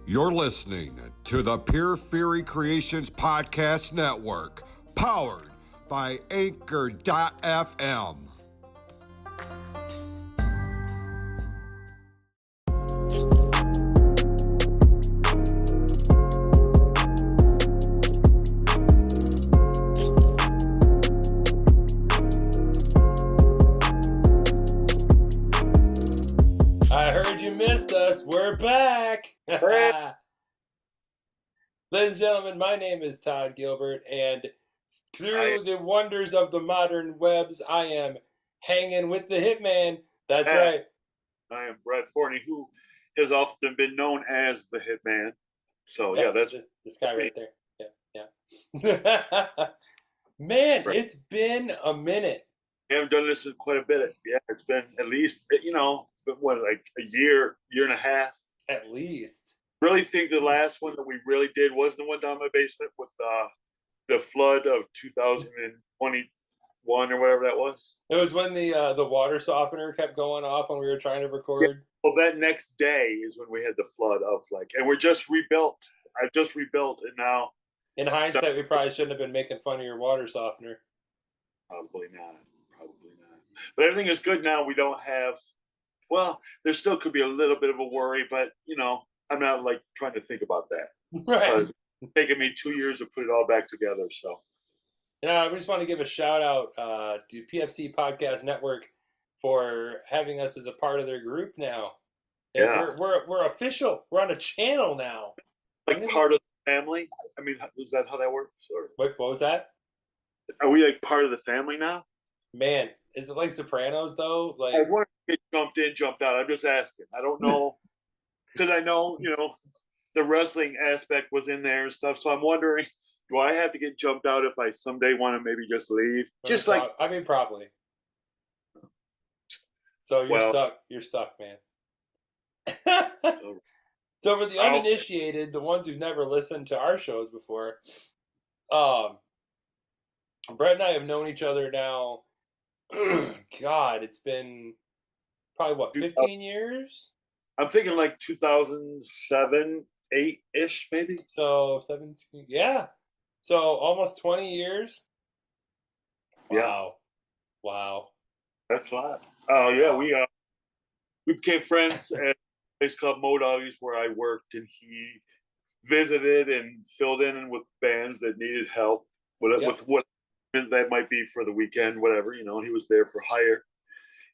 You're listening to the Pure Fury Creations Podcast Network, powered by Anchor.fm. I heard you missed us. We're back. Ladies and gentlemen, my name is Todd Gilbert, and through the wonders of the modern webs, I am hanging with the Hitman. That's right. I am Brett Fortney, who has often been known as the Hitman. So, yeah, that's this guy right there. Yeah. Man, right. It's been a minute. We haven't done this in quite a bit. Yeah, it's been at least, like a year and a half? At least. Really think the last one that we really did was the one down in my basement with the flood of 2021 or whatever that was. It was when the water softener kept going off when we were trying to record. Yeah. Well, that next day is when we had the flood of and we're just rebuilt. I just rebuilt, and now. In hindsight, we probably shouldn't have been making fun of your water softener. Probably not. But everything is good now. We don't have. Well, there still could be a little bit of a worry, but I'm not trying to think about that. Right. Because it's taken me 2 years to put it all back together. So. We just want to give a shout out to PFC Podcast Network for having us as a part of their group now. And yeah. We're official. We're on a channel now. Part of the family? I mean, is that how that works? Or what was that? Are we part of the family now? Man, is it like Sopranos though? I was wondering if it jumped in, jumped out. I'm just asking. I don't know. Because I know, the wrestling aspect was in there and stuff. So I'm wondering, do I have to get jumped out if I someday want to maybe just leave? Probably. So you're stuck. You're stuck, man. So for the uninitiated, the ones who've never listened to our shows before, Brett and I have known each other now. God, it's been probably 15 years? I'm thinking 2007, 8-ish, maybe. So 17, yeah. So almost 20 years. Wow. Yeah. Wow. That's a lot. Oh yeah, we became friends at a place called Modoggies where I worked, and he visited and filled in with bands that needed help with what that might be for the weekend, whatever. He was there for hire,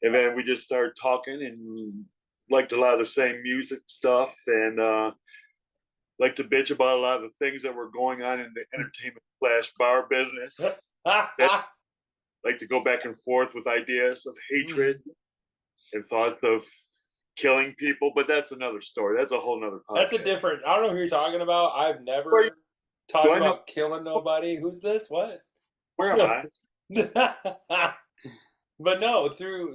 and then we just started talking and liked a lot of the same music stuff, and liked to bitch about a lot of the things that were going on in the entertainment/bar business. Like to go back and forth with ideas of hatred and thoughts of killing people, but that's another story. That's a whole nother podcast. That's a different. I don't know who you're talking about. I've never talked about killing nobody. Who's this? What? Where am I? But no, through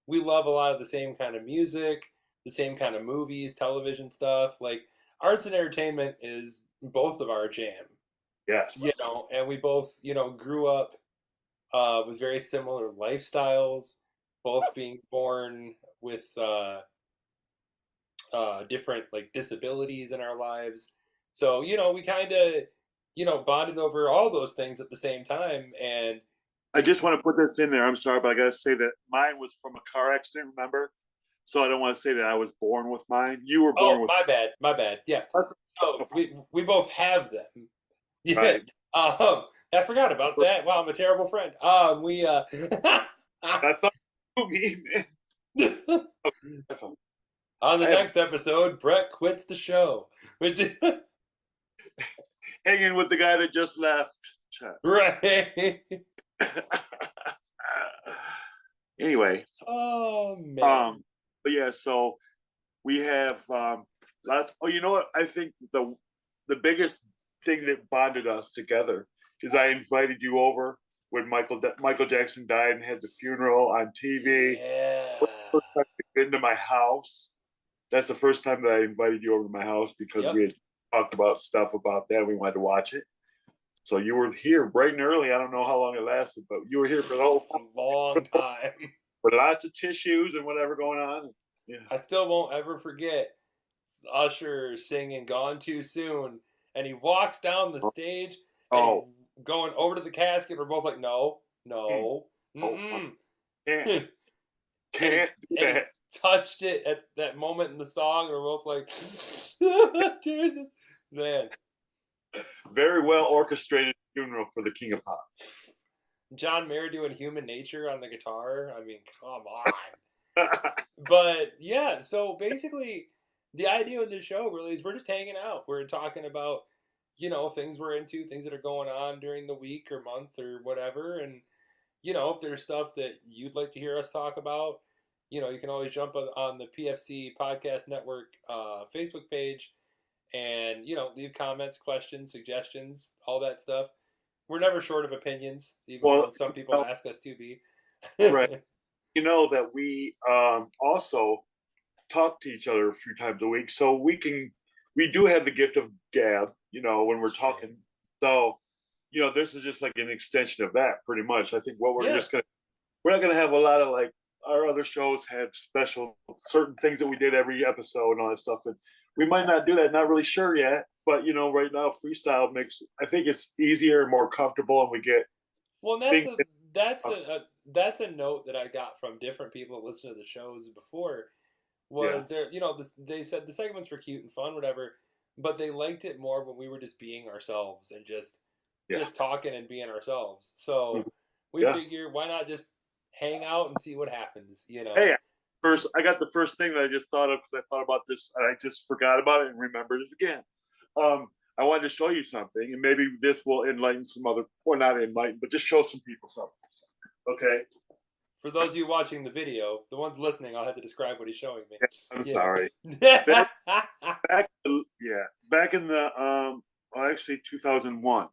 we love a lot of the same kind of music, the same kind of movies, television stuff. Like arts and entertainment is both of our jam. Yes. And we both, grew up with very similar lifestyles, both being born with different disabilities in our lives. So, we kind of, bonded over all those things at the same time. And I just want to put this in there. I'm sorry, but I got to say that mine was from a car accident, remember? So I don't want to say that I was born with mine. You were born with my bad. Yeah. So we both have them. Yeah. Right. I forgot about that. Wow, I'm a terrible friend. I thought you me, man. On the next episode, Brett quits the show. Hanging with the guy that just left. Right. Anyway. Oh man. But yeah, so we have lots. Oh, you know what? I think the biggest thing that bonded us together is I invited you over when Michael Jackson died and had the funeral on TV. Yeah. Into my house. That's the first time that I invited you over to my house because we had talked about stuff about that. We wanted to watch it. So you were here bright and early. I don't know how long it lasted, but you were here for the whole long time. With lots of tissues and whatever going on. Yeah. I still won't ever forget Usher singing "Gone Too Soon," and he walks down the stage and Oh, going over to the casket. We're both like, no, mm, no, oh, mm-mm. can't and can't do he that. touched it at that moment in the song, and we're both like, Jesus. Man. Very well orchestrated funeral for the King of Pop. John Mayer doing Human Nature on the guitar. I mean, come on. But yeah, so basically, the idea of this show really is we're just hanging out. We're talking about, things we're into, things that are going on during the week or month or whatever. And, if there's stuff that you'd like to hear us talk about, you can always jump on the PFC Podcast Network Facebook page and, leave comments, questions, suggestions, all that stuff. We're never short of opinions, even Well, when some people ask us to be. right. You know that we also talk to each other a few times a week, so we do have the gift of gab, when we're talking. So, this is just like an extension of that, pretty much. I think what we're not gonna have a lot of like our other shows have special certain things that we did every episode and all that stuff, and we might not do that. Not really sure yet, but right now freestyle I think it's easier and more comfortable, and we get. Well, that's a note that I got from different people that listen to the shows before. Was there, they said the segments were cute and fun, whatever, but they liked it more when we were just being ourselves and just talking and being ourselves. So we figure, why not just hang out and see what happens, Hey, I got the first thing that I just thought of because I thought about this and I just forgot about it and remembered it again. I wanted to show you something, and maybe this will enlighten some other, or not enlighten, but just show some people something. Okay. For those of you watching the video, the ones listening, I'll have to describe what he's showing me. I'm sorry. Back in the actually 2001,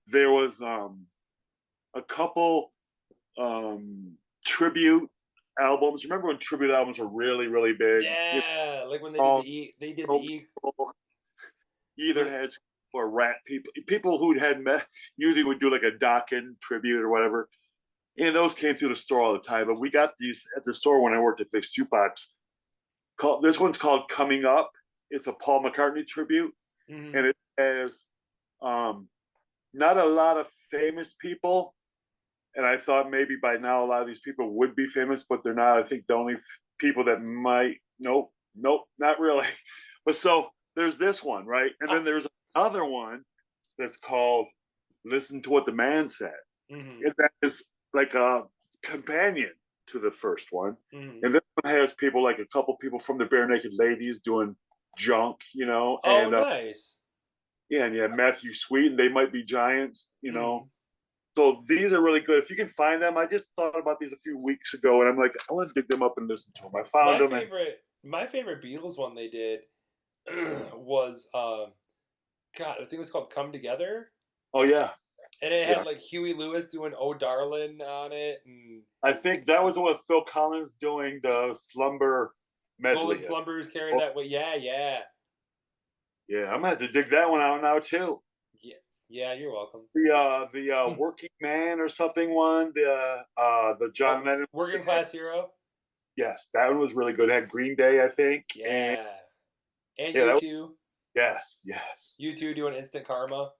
there was a couple tribute albums. Remember when tribute albums were really, really big? Yeah, like when they did the Eagles. Either had or rat people who had usually would do like a Dokken tribute or whatever. And those came through the store all the time. But we got these at the store when I worked at Fixed Jukebox. This one's called Coming Up. It's a Paul McCartney tribute. Mm-hmm. And it has not a lot of famous people. And I thought maybe by now a lot of these people would be famous, but they're not. I think the only people that might, nope, not really. But so there's this one, right? And then there's another one that's called Listen to What the Man Said. Mm-hmm. And that is like a companion to the first one. Mm-hmm. And this one has people, like a couple people from the Bare Naked Ladies doing Junk, Oh, and, nice. Yeah, and you have Matthew Sweet, and They Might Be Giants, So these are really good. If you can find them, I just thought about these a few weeks ago, and I'm like, I want to dig them up and listen to them. I found them. My favorite Beatles one they did was, God, I think it was called Come Together. Oh, yeah. And it had like Huey Lewis doing "Oh Darling" on it, and I think that was with Phil Collins doing the Slumber medley. Golden Slumbers carry that way. Yeah. Yeah, I'm gonna have to dig that one out now too. Yes. Yeah, you're welcome. The Working Man or something one. The John Lennon Working Class Hero. Yes, that one was really good. It had Green Day, I think. Yeah. And U2. Yes. U2 doing Instant Karma.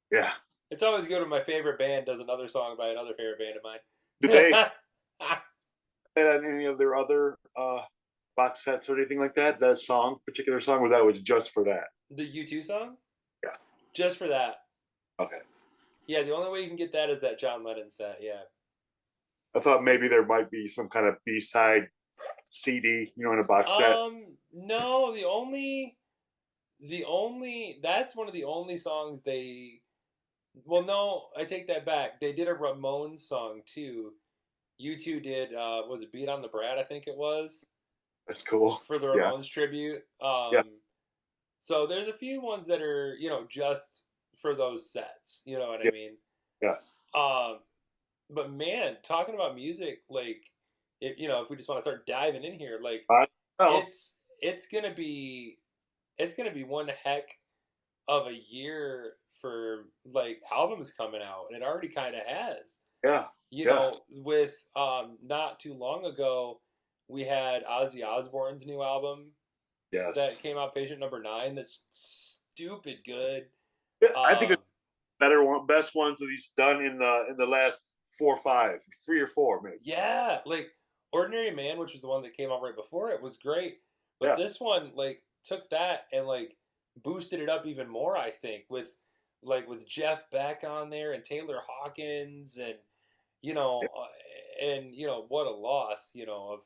Yeah. It's always good when my favorite band does another song by another favorite band of mine. Did they on any of their other box sets or anything like that? That particular song, or that was just for that? The U2 song? Yeah. Just for that. Okay. Yeah, the only way you can get that is that John Lennon set, yeah. I thought maybe there might be some kind of B-side CD, in a box set. No, that's one of the only songs well, no, I take that back. They did a Ramones song, too. U2 did, was it Beat on the Brat, I think it was? That's cool. For the Ramones tribute. So there's a few ones that are, just for those sets. You know what I mean? Yes. But man, talking about music, like, if we just want to start diving in here, like, it's gonna be one heck of a year for like albums coming out, and it already kind of has. Yeah. With not too long ago, we had Ozzy Osbourne's new album that Yes. came out, Patient Number 9. That's stupid good. I think it's best ones that he's done in the last 4 or 5, 3 or 4, maybe. Yeah, like Ordinary Man, which was the one that came out right before it, was great. But Yeah. this one, like, took that and like boosted it up even more, I think, with Jeff Beck on there and Taylor Hawkins and what a loss, of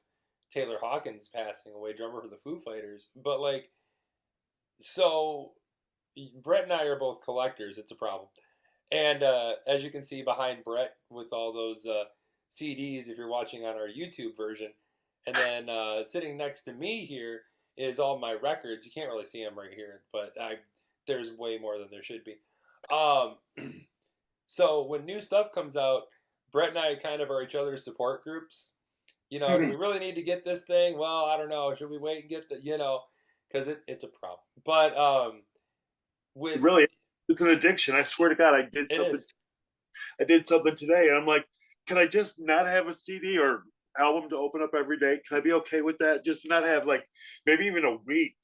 Taylor Hawkins passing away, drummer for the Foo Fighters. But like, so Brett and I are both collectors. It's a problem. And as you can see behind Brett with all those CDs, if you're watching on our YouTube version, and then sitting next to me here is all my records. You can't really see them right here, but there's way more than there should be. So when new stuff comes out, Brett and I kind of are each other's support groups. Do we really need to get this thing? Well, I don't know. Should we wait and get because it's a problem. But with really, it's an addiction. I swear to God, I did something today, and I'm like, can I just not have a CD or album to open up every day? Can I be okay with that? Just not have like maybe even a week,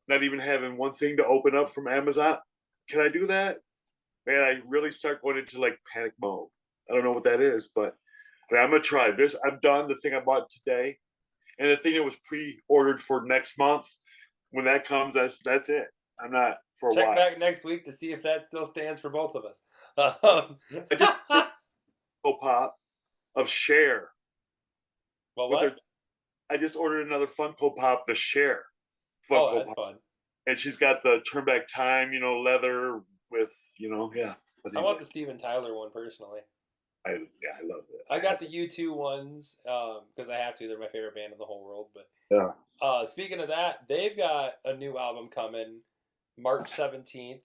not even having one thing to open up from Amazon. Can I do that? Man, I really start going into like panic mode. I don't know what that is, but I'm gonna try this. I've done the thing I bought today, and the thing that was pre-ordered for next month. When that comes, that's it. I'm not for a while. Check back next week to see if that still stands for both of us. I just Pop of Cher. Well, what? I just ordered another Funko Pop, the Cher. Oh, that's fun. And she's got the turn back time, leather with, yeah. I want the Steven Tyler one personally. I love it. I got the U2 ones because I have to. They're my favorite band in the whole world. But yeah. Speaking of that, they've got a new album coming March 17th.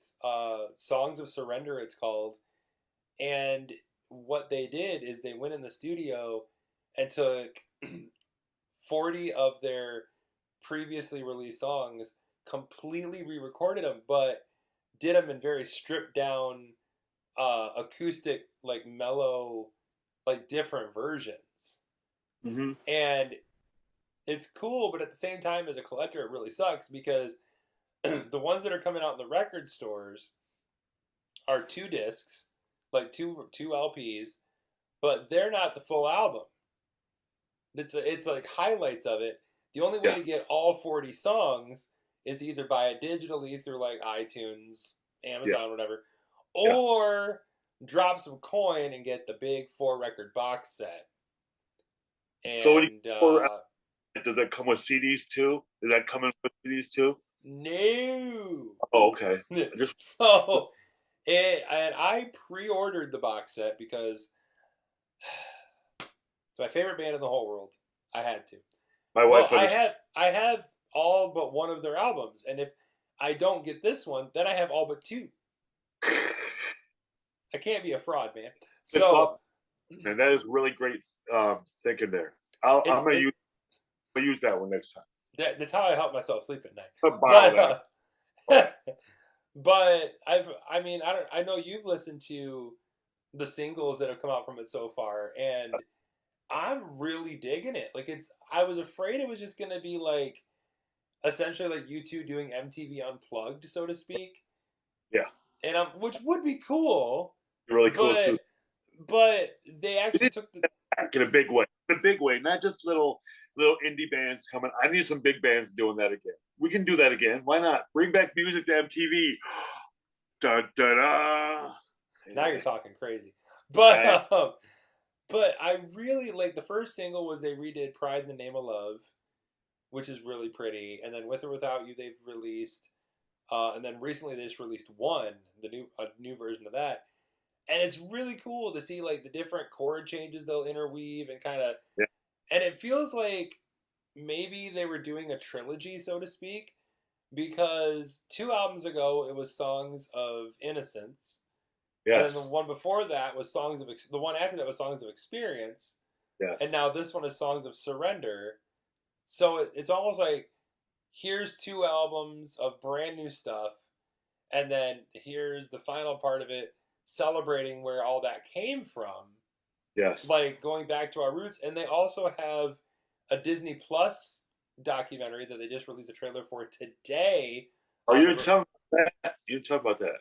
Songs of Surrender, it's called. And what they did is they went in the studio and took 40 of their previously released songs, completely re-recorded them, but did them in very stripped down acoustic, like mellow, like different versions. Mm-hmm. And it's cool, but at the same time, as a collector, it really sucks because the ones that are coming out in the record stores are 2 discs, like two LPs, but they're not the full album. It's like highlights of it. The only way to get all 40 songs is to either buy it digitally through like iTunes, Amazon, whatever, or drop some coin and get the big 4-record box set. And so does that come with CDs too? Is that coming with CDs too? No. Oh, okay. And I pre-ordered the box set because it's my favorite band in the whole world. I had to. My wife. I have all but one of their albums, and if I don't get this one, then I have all but 2. I can't be a fraud, man. So, and that is really great thinking there. I'm gonna use that one next time. That's how I help myself sleep at night. But I know you've listened to the singles that have come out from it so far, and I'm really digging it. Like I was afraid it was just gonna be like essentially like U2 doing MTV Unplugged, so to speak. Yeah. And which would be cool. Really cool too. But they actually took the in a big way. In a big way, not just little indie bands coming. I need some big bands doing that again. We can do that again. Why not? Bring back music to MTV. Da da da. Now you're talking crazy. But I really like the first single was they redid Pride in the Name of Love, which is really pretty. And then With or Without You they've released. And then recently they just released One, a new version of that. And it's really cool to see like the different chord changes they'll interweave and kind of, and it feels like maybe they were doing a trilogy, so to speak, because 2 albums ago it was Songs of Innocence. Yes. And then the one before that was the one after that was Songs of Experience. Yes. And now this one is Songs of Surrender. So it's almost like here's 2 albums of brand new stuff, and then here's the final part of it, celebrating where all that came from. Yes. Like going back to our roots. And they also have a Disney Plus documentary that they just released a trailer for today. Oh, you didn't tell me about that. You didn't tell me about that.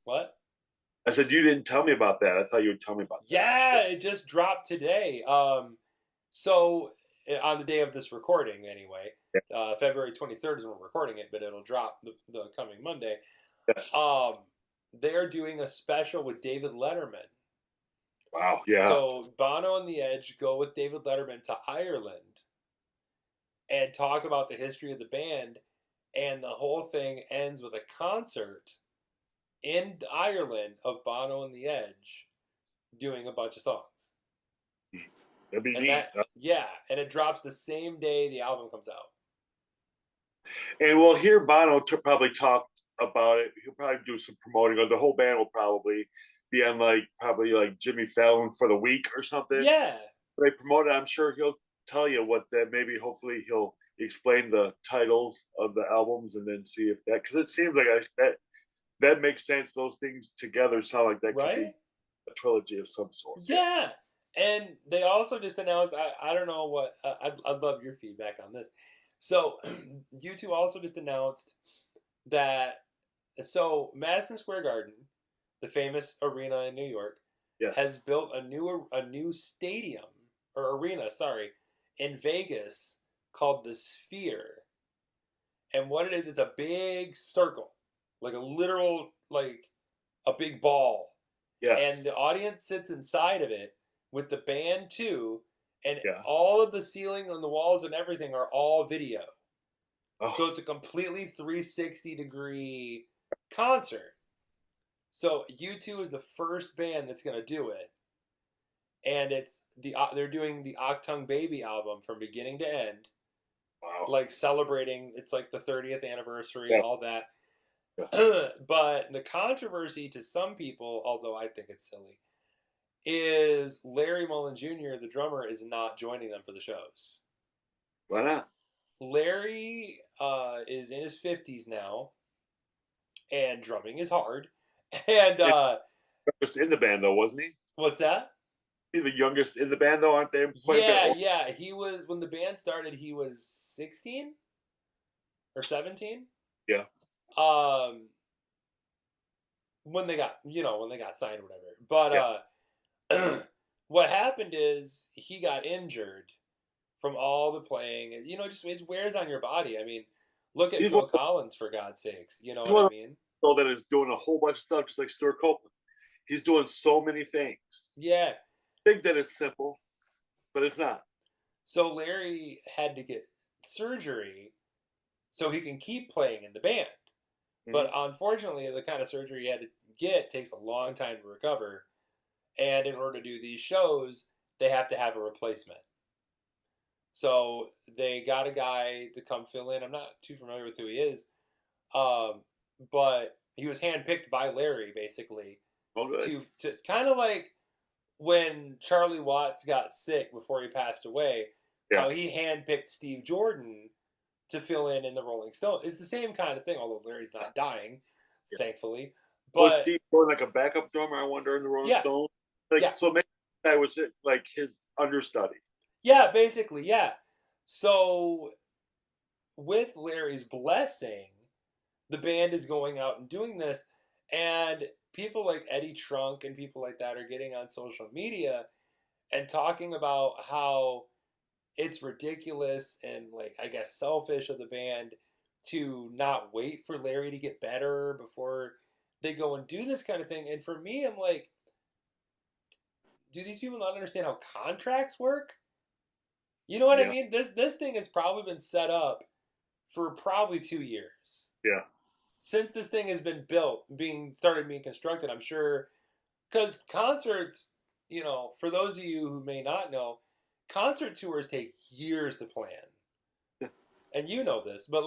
What? I said you didn't tell me about that. I thought you would tell me about that. Yeah, it just dropped today. So on the day of this recording, anyway, February 23rd is when we're recording it, but it'll drop the coming Monday. Yes. They're doing a special with David Letterman. Wow. Yeah. So Bono and the Edge go with David Letterman to Ireland and talk about the history of the band, and the whole thing ends with a concert in Ireland of Bono and the Edge doing a bunch of songs. That'd be and neat. And it drops the same day the album comes out. And we'll hear Bono probably talk about it. He'll probably do some promoting, or the whole band will probably be on probably Jimmy Fallon for the week or something. Yeah. They promote it. I'm sure he'll tell you what that. Maybe hopefully he'll explain the titles of the albums and then see if that, because it seems like that makes sense. Those things together sound like that could be a trilogy of some sort. Yeah. And they also just announced, I don't know what, I'd love your feedback on this. So, U2 also just announced that, so Madison Square Garden, the famous arena in New York, has built a new stadium, or arena, sorry, in Vegas called the Sphere. And what it is, it's a big circle, like a literal, a big ball. Yes. And the audience sits inside of it with the band too, and all of the ceiling and the walls and everything are all video. Oh. So it's a completely 360-degree concert. So U2 is the first band that's going to do it. And they're doing the Octung Baby album from beginning to end. Wow. Celebrating, it's the 30th anniversary, all that. Yeah. But the controversy to some people, although I think it's silly, is Larry Mullen Jr., the drummer, is not joining them for the shows. Why not? Larry is in his 50s now, and drumming is hard. And was in the band though, wasn't he? What's that? He's the youngest in the band though, aren't they? Yeah. He was, when the band started, he was 16 or 17. Yeah. When they got signed or whatever. But what happened is he got injured from all the playing. It wears on your body. I mean, look at Phil Collins, for God's sakes. You know what I mean? So that is doing a whole bunch of stuff, just like Stuart Copeland. He's doing so many things. Yeah. Think that it's simple, but it's not. So Larry had to get surgery so he can keep playing in the band. Mm-hmm. But unfortunately, the kind of surgery he had to get takes a long time to recover. And in order to do these shows, they have to have a replacement. So they got a guy to come fill in. I'm not too familiar with who he is. But he was handpicked by Larry, basically, to kind of like when Charlie Watts got sick before he passed away, how he handpicked Steve Jordan to fill in the Rolling Stones. It's the same kind of thing, although Larry's not dying, thankfully. But was Steve Jordan like a backup drummer, I wonder, in the Rolling Stones? So maybe that was his understudy. Yeah, basically, yeah. So with Larry's blessing, the band is going out and doing this, and people like Eddie Trunk and people like that are getting on social media and talking about how it's ridiculous and I guess selfish of the band to not wait for Larry to get better before they go and do this kind of thing. And for me, I'm like, do these people not understand how contracts work? You know what I mean? This thing has probably been set up for probably 2 years. Yeah. Since this thing has been built, started being constructed, I'm sure, because concerts, for those of you who may not know, concert tours take years to plan. And you know this, but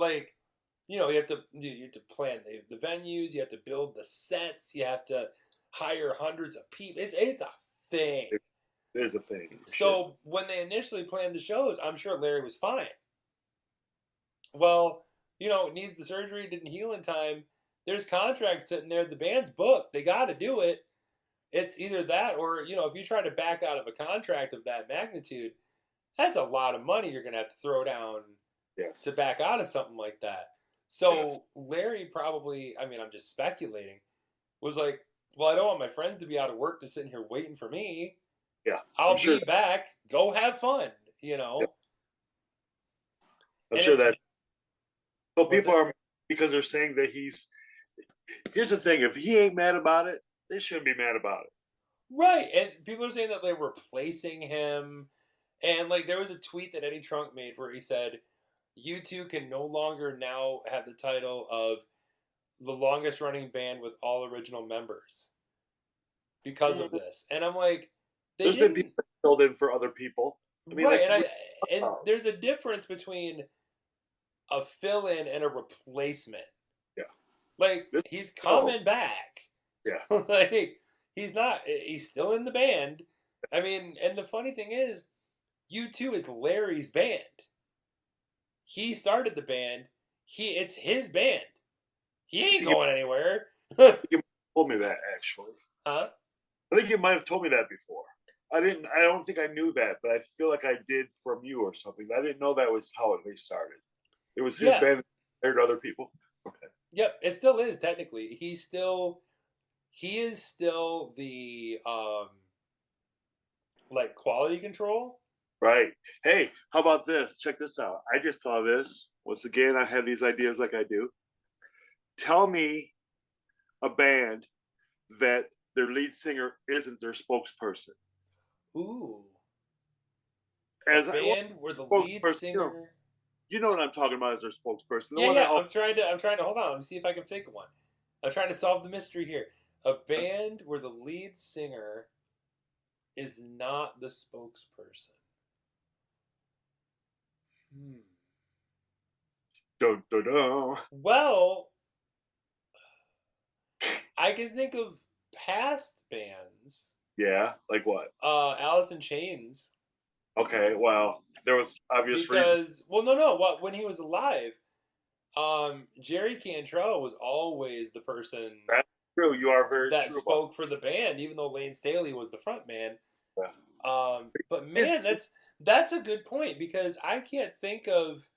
you have to plan the venues, you have to build the sets, you have to hire hundreds of people. It's a thing. It is a thing. So when they initially planned the shows, I'm sure Larry was fine. Well, it needs the surgery, didn't heal in time. There's contracts sitting there. The band's booked. They got to do it. It's either that or, if you try to back out of a contract of that magnitude, that's a lot of money you're going to have to throw down to Yes. back out of something like that. So Larry probably, I mean, I'm just speculating, was like, well, I don't want my friends to be out of work just sitting here waiting for me. Yeah. I'll I'm sure. be back. Go have fun, Yeah, I'm And sure it's that. So what's people that? are, because they're saying that he's. Here's the thing: if he ain't mad about it, they shouldn't be mad about it. Right. And people are saying that they're replacing him. And like there was a tweet that Eddie Trunk made where he said, "You two can no longer now have the title of the longest running band with all original members because of this." And I'm like, they There's been people didn't. that filled in for other people. I mean, Right. like, And there's a difference between a fill-in and a replacement. yeah, Like this, he's oh, coming back. yeah, Like he's not. He's still in the band. I mean, and the funny thing is, U2 is Larry's band. He started the band. It's his band. He I ain't think going anywhere. you told me that actually. Huh? I think you might have told me that before. I didn't. I don't think I knew that, but I feel like I did from you or something. I didn't know that was how they started. It was his Yeah. band compared to other people. Okay. Yep. It still is technically. He is still the like quality control. Right. Hey, how about this? Check this out. I just saw this. Once again, I have these ideas like I do. Tell me a band that their lead singer isn't their spokesperson. Ooh. A As I well, band where the lead spokesperson, singer. you know what I'm talking about as their spokesperson. The Yeah, one yeah. that I'm trying to hold on. Let me see if I can think of one. I'm trying to solve the mystery here. A band where the lead singer is not the spokesperson. Hmm. dun, dun, dun. Well, I can think of past bands. Yeah, like what? Alice in Chains. Okay, well, there was obvious reason. Because, well, no. What when he was alive, Jerry Cantrell was always the person That's true. You are very that true about spoke for the band, even though Lane Staley was the front man. that. But man, that's a good point because I can't think of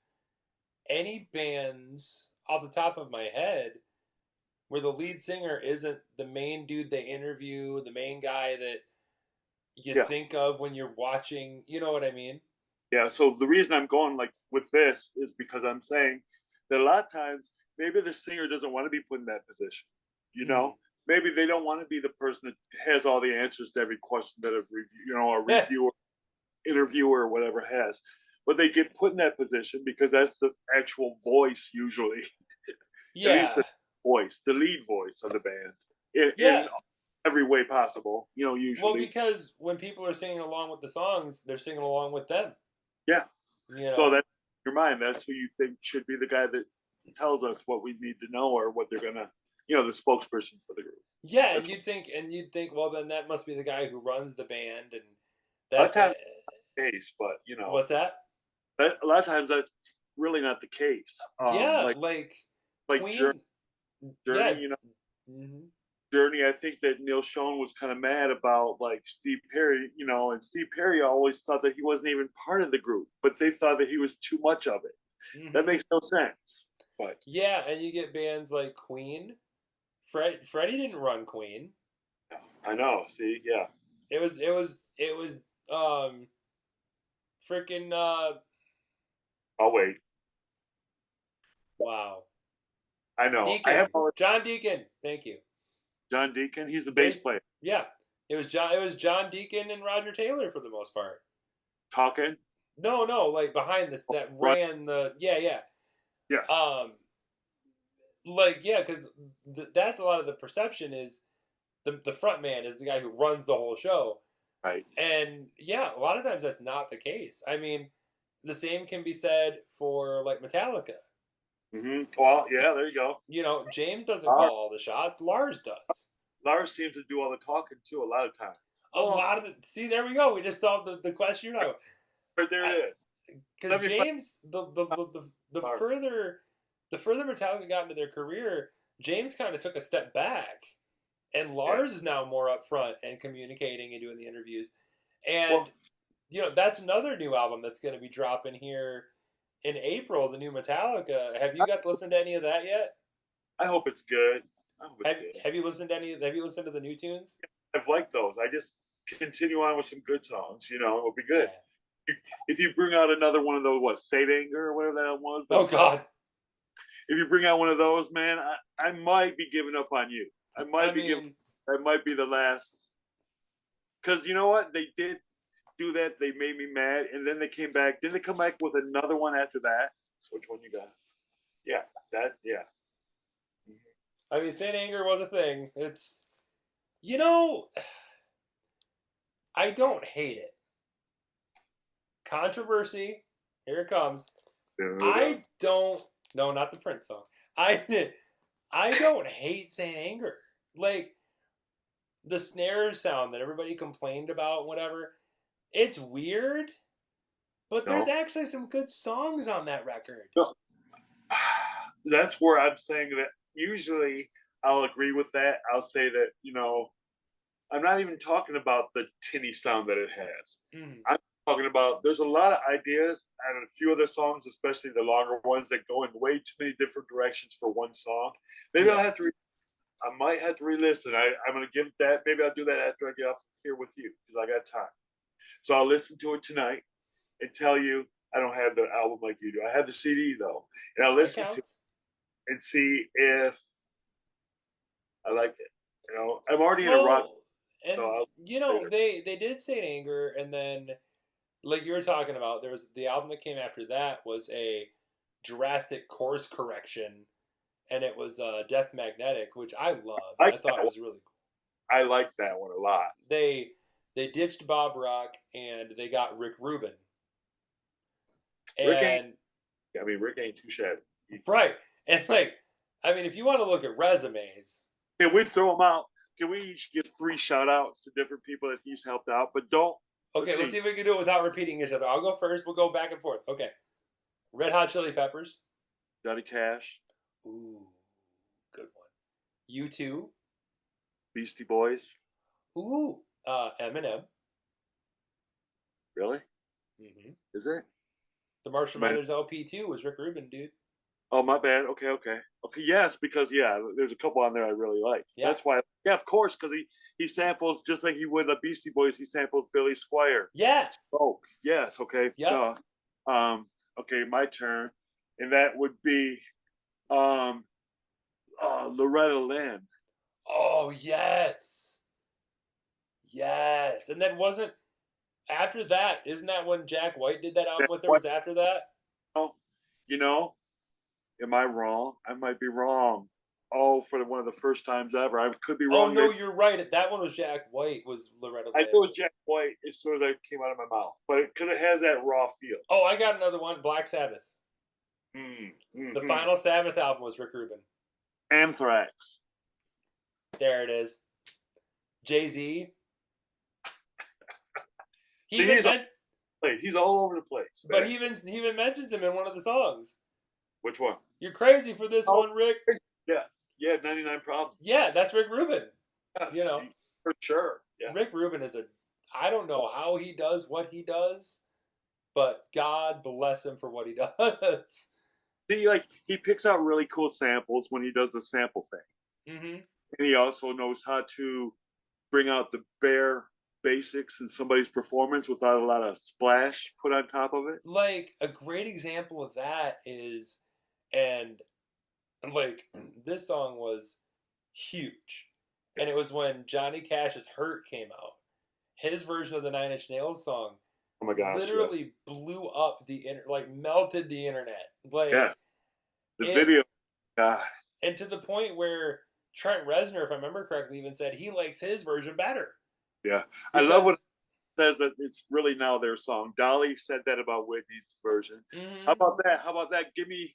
any bands off the top of my head where the lead singer isn't the main dude they interview, the main guy that you Yeah, think of when you're watching. You know what I mean? yeah. So the reason I'm going like with this is because I'm saying that a lot of times maybe the singer doesn't want to be put in that position. You know, maybe they don't want to be the person that has all the answers to every question that a reviewer, interviewer, or whatever has. But they get put in that position because that's the actual voice usually, at least Yeah, the lead voice of the band in yeah. every way possible. Well, Usually, because when people are singing along with the songs, they're singing along with them. yeah. You So know? that's your mind. That's who you think should be the guy that tells us what we need to know or what they're gonna, the spokesperson for the group. Yeah, That's and you'd think, well, then that must be the guy who runs the band, and a lot that's of the times the case, but what's that? a lot of times that's really not the case. Yeah, Like like Journey, Queen. Yeah. Journey, Hmm. Journey. I think that Neil Schon was kind of mad about like Steve Perry, and Steve Perry always thought that he wasn't even part of the group, but they thought that he was too much of it. That Hmm. makes no sense. But Yeah, and you get bands like Queen. Freddie didn't run Queen. I know. See, yeah. It was freaking I'll wait. wow. I know. I Deacon. have all John Deacon. Thank you. John Deacon. He's the bass Bass. player. Yeah. It was John Deacon and Roger Taylor for the most part. Talking. No, like behind this that Right. ran the yeah. Yes. Like yeah, because that's a lot of the perception is the front man is the guy who runs the whole show, Right. and yeah, a lot of times that's not the case. I mean, the same can be said for like Metallica. Well, yeah. There you go. James doesn't call all the shots. Lars does. Lars seems to do all the talking too. A lot of times. A lot of it. See, there we go. We just solved the question. Right there it is. Because James, the Lars. further Metallica got into their career, James kind of took a step back, and Lars is now more upfront and communicating and doing the interviews, and that's another new album that's going to be dropping here in April, the new Metallica. Have you got to listen to any of that yet? I hope it's good. I hope it's Have good. Have you listened to any? Have you listened to the new tunes? I've liked those. I just continue on with some good songs. It'll be good. Yeah. If you bring out another one of those, what, Saint Anger or whatever that was. Oh God. If you bring out one of those, man, I might be giving up on you. I might be the last. Because you know what? They did do that. They made me mad. And then they came back. Didn't they come back with another one after that? Which one you got? Yeah. Yeah. I mean, Saint Anger was a thing. It's, I don't hate it. Controversy. Here it comes. I don't. No, not the Prince song. I don't hate Saint Anger. Like, the snare sound that everybody complained about, whatever, it's weird, but there's actually some good songs on that record. No. That's where I'm saying that usually I'll agree with that. I'll say that, I'm not even talking about the tinny sound that it has. I'm talking about there's a lot of ideas and a few other songs, especially the longer ones, that go in way too many different directions for one song. Maybe I might have to re-listen. I'm going to give that. Maybe I'll do that after I get off here with you because I got time. So I'll listen to it tonight and tell you I don't have the album like you do. I have the CD though, and I'll listen to it and see if I like it. I'm already in a rock. And so they did Saint Anger, and then like you were talking about, there was the album that came after that was a drastic course correction. And it was Death Magnetic, which I loved. I thought it was really cool. I liked that one a lot. They ditched Bob Rock and they got Rick Rubin. Rick ain't too shabby. Right. And if you want to look at resumes. Can we throw them out? Can we each give 3 shout outs to different people that he's helped out? But don't. Okay, let's see if we can do it without repeating each other. I'll go first. We'll go back and forth. Okay. Red Hot Chili Peppers. Johnny Cash. Ooh, good one. U2. Beastie Boys. Ooh, Eminem. Really? Mm-hmm. Is it? The Marshall Mathers LP2 was Rick Rubin, dude. Oh, my bad. Okay. Yes, because there's a couple on there I really like. Yeah. That's why. Yeah, of course, because he samples just like he would the Beastie Boys. He samples Billy Squier. Yeah. Oh, yes. Okay. Yeah. So, okay, my turn, and that would be, Loretta Lynn. Oh yes. And then wasn't after that? Isn't that when Jack White did that album with her? Was after that? Oh, am I wrong? I might be wrong. Oh, for one of the first times ever, I could be wrong. Oh no, you're right. That one was Jack White. Was Loretta Lynn? I knew it was Jack White as soon as it came out of my mouth, but because it has that raw feel. Oh, I got another one. Black Sabbath. The final Sabbath album was Rick Rubin. Anthrax. There it is. Jay-Z. He's all over the place. But he even mentions him in one of the songs. Which one? You're crazy for this one, Rick. Yeah, 99 Problems. Yeah, that's Rick Rubin. Yeah, for sure. Yeah. Rick Rubin is I don't know how he does what he does, but God bless him for what he does. See, he picks out really cool samples when he does the sample thing. Mm-hmm. And he also knows how to bring out the bare basics in somebody's performance without a lot of splash put on top of it. Like, a great example of that is, this song was huge. And it was when Johnny Cash's Hurt came out. His version of the Nine Inch Nails song literally blew up melted the internet. The video. And to the point where Trent Reznor, if I remember correctly, even said he likes his version better. Yeah. I love what it says that it's really now their song. Dolly said that about Whitney's version. Mm-hmm. How about that? Give me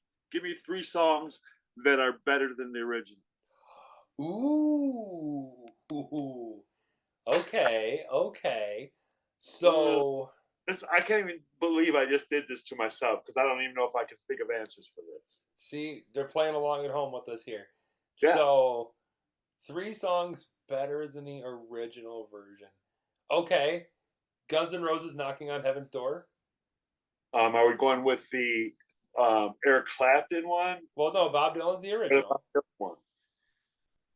3 songs that are better than the original. Ooh. Okay. So I can't even believe I just did this to myself because I don't even know if I can think of answers for this. See, they're playing along at home with us here. Yes. So 3 songs better than the original version. Okay. Guns N' Roses Knocking on Heaven's Door. Are we going with the Eric Clapton one. Well, no, Bob Dylan's the original. One.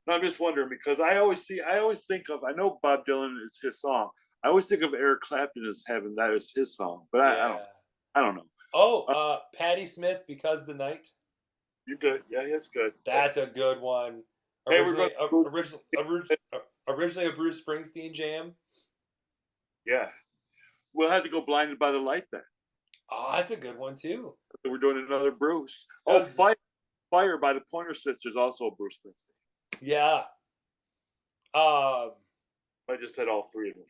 No, I'm just wondering because I always think of, I know Bob Dylan is his song. I always think of Eric Clapton as having that as his song, but I don't know. Oh, Patti Smith, Because the Night. You're good. Yeah, that's good. That's a good one. Hey, Originally a Bruce Springsteen jam. Yeah. We'll have to go Blinded by the Light then. Oh, that's a good one too. We're doing another Bruce. Oh, Fire by the Pointer Sisters, also Bruce Springsteen. Yeah. I just said all three of them.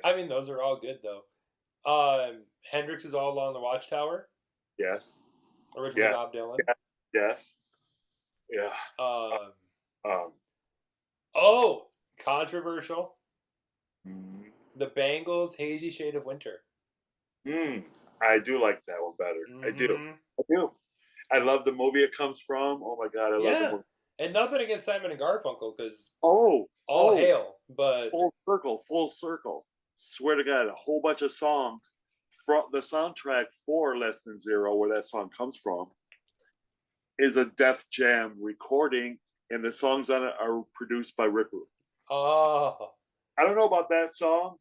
I mean, those are all good though. Hendrix is All Along the Watchtower. Yes. Originally Bob Dylan. Yes. Yeah. Oh, controversial. Mm-hmm. The Bangles, Hazy Shade of Winter. I do like that one better. Mm-hmm. I do. I love the movie it comes from. Oh my god, I love the movie. And nothing against Simon and Garfunkel, because all hail, but full circle. Swear to God, a whole bunch of songs from the soundtrack for Less Than Zero, where that song comes from, is a Def Jam recording, and the songs on it are produced by Rick Rubin. Oh. I don't know about that song,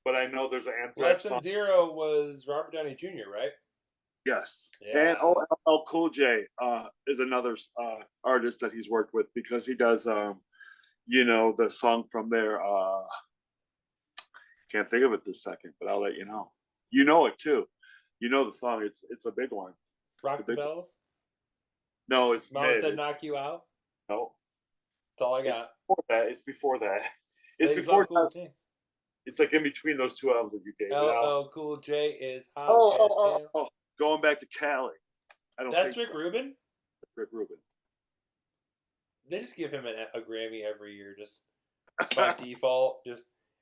but I know there's an Anthrax song. Less Than Zero was Robert Downey Jr., right? Yes. Yeah. And LL Cool J is another artist that he's worked with, because he does, the song from there. Can't think of it this second, but I'll let you know. You know it too. You know the song. It's a big one. Rock the Bells? No, it's Mama Said Knock You Out? No. That's all I got. It's before that. It's before that. It's like in between those two albums that you gave. LL Cool J is hot. Going back to Cali. That's Rick Rubin? Rick Rubin. They just give him a Grammy every year, just by default.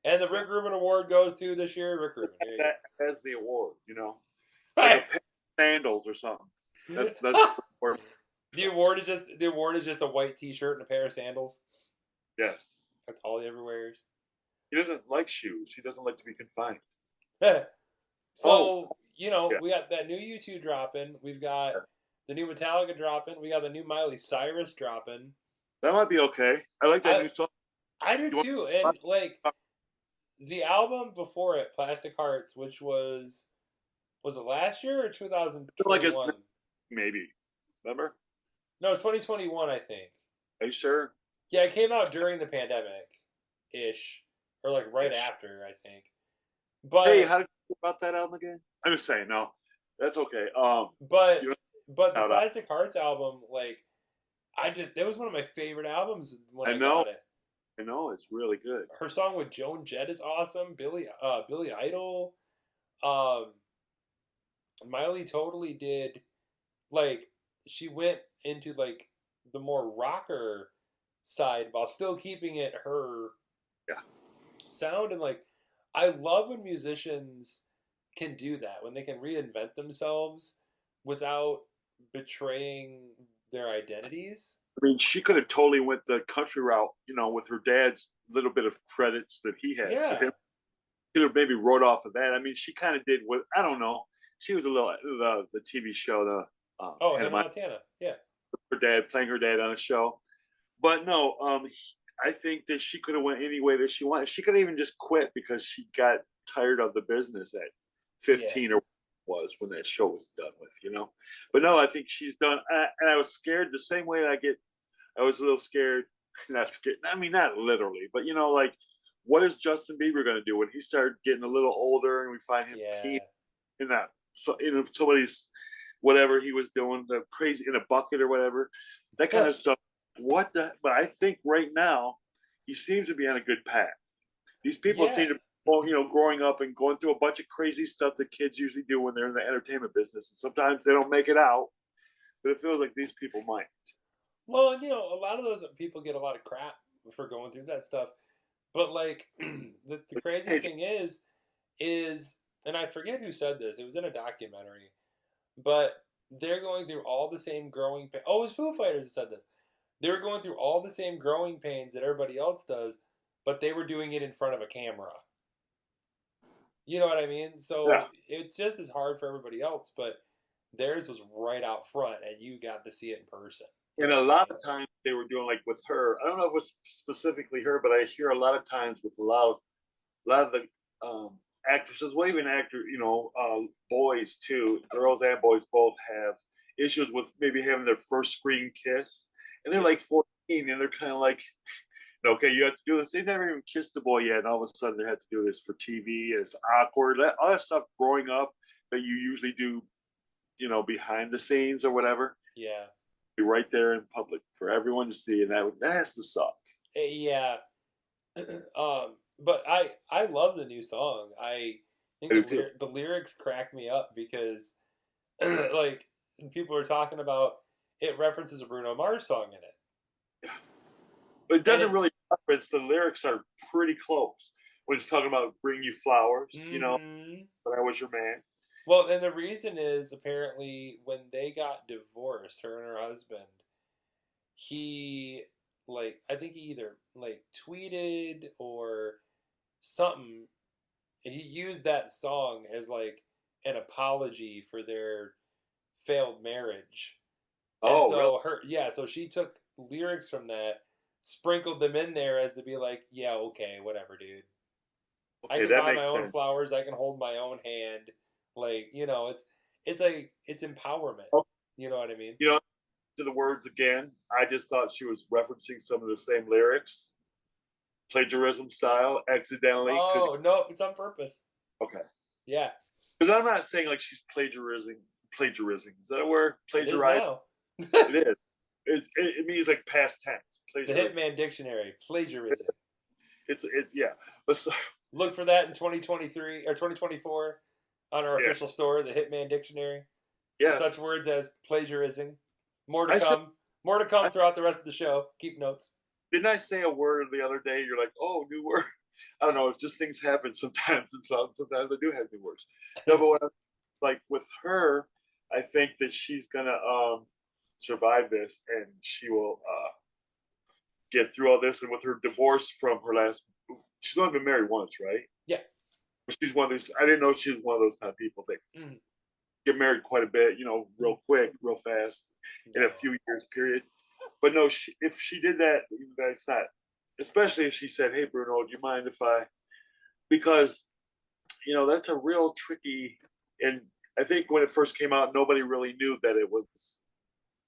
And the Rick Rubin Award goes to this year, Rick Rubin. That's the award, like a pair of sandals or something. That's the award. The award is just a white T-shirt and a pair of sandals. Yes, that's all he ever wears. He doesn't like shoes. He doesn't like to be confined. So we got that new U2 dropping. We've got the new Metallica dropping. We got the new Miley Cyrus dropping. That might be okay. I like that new song. I do too, and like the album before it, Plastic Hearts, which was it last year or 2021? Maybe. Remember? No, it's 2021, I think. Are you sure? Yeah, it came out during the pandemic-ish, or like right after, I think. But hey, how did you feel about that album again? I'm just saying, no, that's okay. But the Plastic Hearts album, like, it was one of my favorite albums when I got it. I know, it's really good. Her song with Joan Jett is awesome. Billy Idol. Miley totally did, like, she went into like the more rocker side while still keeping it her sound, and like I love when musicians can do that, when they can reinvent themselves without betraying their identities. I mean, she could have totally went the country route, with her dad's little bit of credits that he has to him. Could have maybe wrote off of that. I mean, she kind of did what, I don't know. She was a little, the TV show, Hannah Montana. Yeah. Playing her dad on a show. But no, I think that she could have went any way that she wanted. She could have even just quit because she got tired of the business at 15 or was when that show was done with, But no, I think she's done. And I was scared the same way I was a little scared. Not scared. I mean, not literally, but like, what is Justin Bieber going to do when he started getting a little older and we find him peeing in that, somebody's, whatever he was doing, the crazy in a bucket or whatever, that kind of stuff. But I think right now he seems to be on a good path. These people seem to, growing up and going through a bunch of crazy stuff that kids usually do when they're in the entertainment business. And sometimes they don't make it out, but it feels like these people might. Well, a lot of those people get a lot of crap for going through that stuff. But like the crazy thing is, and I forget who said this. It was in a documentary, but they're going through all the same growing pains. Oh, it was Foo Fighters that said this. They were going through all the same growing pains that everybody else does, but they were doing it in front of a camera. You know what I mean? So it's just as hard for everybody else, but theirs was right out front, and you got to see it in person. And a lot of times they were doing like with her. I don't know if it was specifically her, but I hear a lot of times with a lot of the actresses, well, even boys too, girls and boys both have issues with maybe having their first screen kiss, and they're like 14, and they're kind of like, okay, you have to do this. They never even kissed a boy yet, and all of a sudden they have to do this for TV. It's awkward. All that stuff growing up that you usually do, behind the scenes or whatever. Yeah. Be right there in public for everyone to see, and that has to suck. Yeah. But I love the new song. I think the lyrics crack me up because like people are talking about it references a Bruno Mars song in it. Yeah. But it doesn't really reference, the lyrics are pretty close. When it's talking about bring you flowers, but I was your man. Well, and the reason is apparently when they got divorced, her and her husband, he I think he either tweeted or something, and he used that song as an apology for their failed marriage. And so really? So she took lyrics from that, sprinkled them in there as to be like, yeah, okay, whatever, dude. Okay, I can buy my own flowers. I can hold my own hand. It's empowerment. Oh, you know what I mean? To the words again, I just thought she was referencing some of the same lyrics, plagiarism style, accidentally. Oh, no, it's on purpose. Okay. Yeah. Because I'm not saying she's plagiarizing. Is that a word? Plagiarizing. It is. It means past tense. The Hitman dictionary, plagiarism. It's yeah. But look for that in 2023 or 2024 on our official store, the Hitman dictionary. Yes. Such words as plagiarism. More to come. More to come throughout the rest of the show. Keep notes. Didn't I say a word the other day? You're like, oh, new word. I don't know. Just things happen sometimes, and sometimes I do have new words. No, but with her, I think that she's gonna survive this, and she will get through all this. And with her divorce from her last, she's only been married once, right? Yeah. She's one of these. I didn't know she was one of those kind of people that get married quite a bit, real quick, real fast, in a few years period. But no, if she did that, that's not. Especially if she said, "Hey, Bruno, do you mind if I?" Because that's a real tricky. And I think when it first came out, nobody really knew that it was.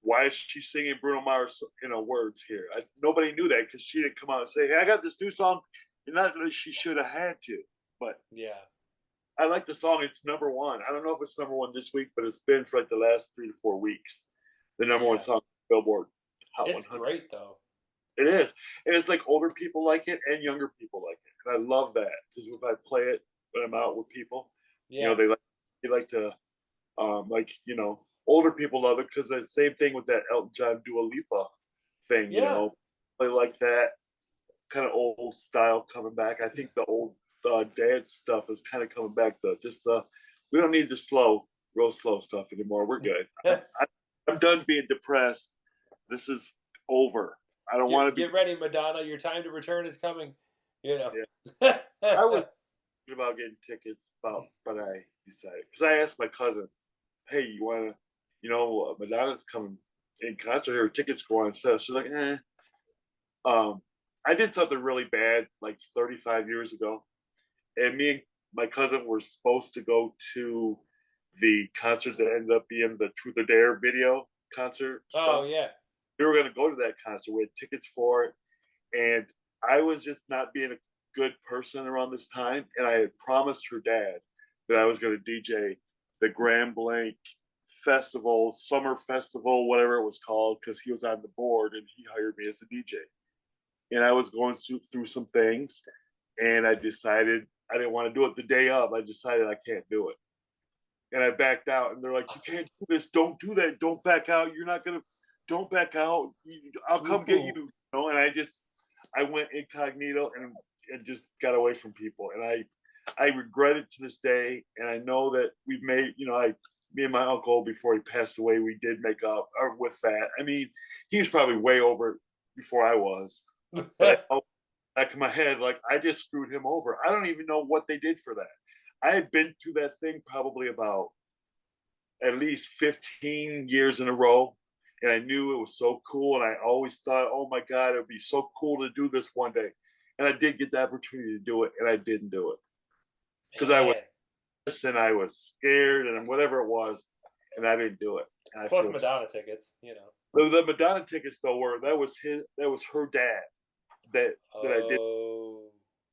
Why is she singing Bruno Mars words here? Nobody knew that because she didn't come out and say, "Hey, I got this new song." And not that she should have had to, but yeah, I like the song. It's number one. I don't know if it's number one this week, but it's been for the last 3 to 4 weeks. The number one song on Billboard Hot 100. It's great though. It is. And it's older people like it and younger people like it. And I love that because if I play it when I'm out with people, they like to, older people love it because the same thing with that Elton John Dua Lipa thing, they like that kind of old style coming back. I think the old dance stuff is kind of coming back. We don't need the real slow stuff anymore. We're good. I'm done being depressed. This is over. I don't want to get ready, Madonna. Your time to return is coming. Yeah. I was thinking about getting tickets, but I decided because I asked my cousin, "Hey, you want to? Madonna's coming in concert here. Tickets go on sale." She's like, "Eh." I did something really bad 35 years ago, and me and my cousin were supposed to go to the concert that ended up being the Truth or Dare video concert. Oh yeah. We were going to go to that concert. We had tickets for it. And I was just not being a good person around this time. And I had promised her dad that I was going to DJ the Grand Blanc Festival, Summer Festival, whatever it was called, because he was on the board and he hired me as a DJ. And I was going through some things. And I decided I didn't want to do it the day of. I decided I can't do it. And I backed out. And they're like, "You can't do this. Don't do that. Don't back out. You're not going to. Don't back out. I'll come get you." And I went incognito and just got away from people. And I regret it to this day. And I know that we've made, me and my uncle, before he passed away, we did make up with that. I mean, he was probably way over it before I was. But back in my head, I just screwed him over. I don't even know what they did for that. I had been to that thing probably about at least 15 years in a row. And I knew it was so cool. And I always thought, oh my God, it would be so cool to do this one day. And I did get the opportunity to do it, and I didn't do it because I was and I was scared and whatever it was, and I didn't do it. And Plus Madonna tickets, you know. So the Madonna tickets though were that was her dad that I did.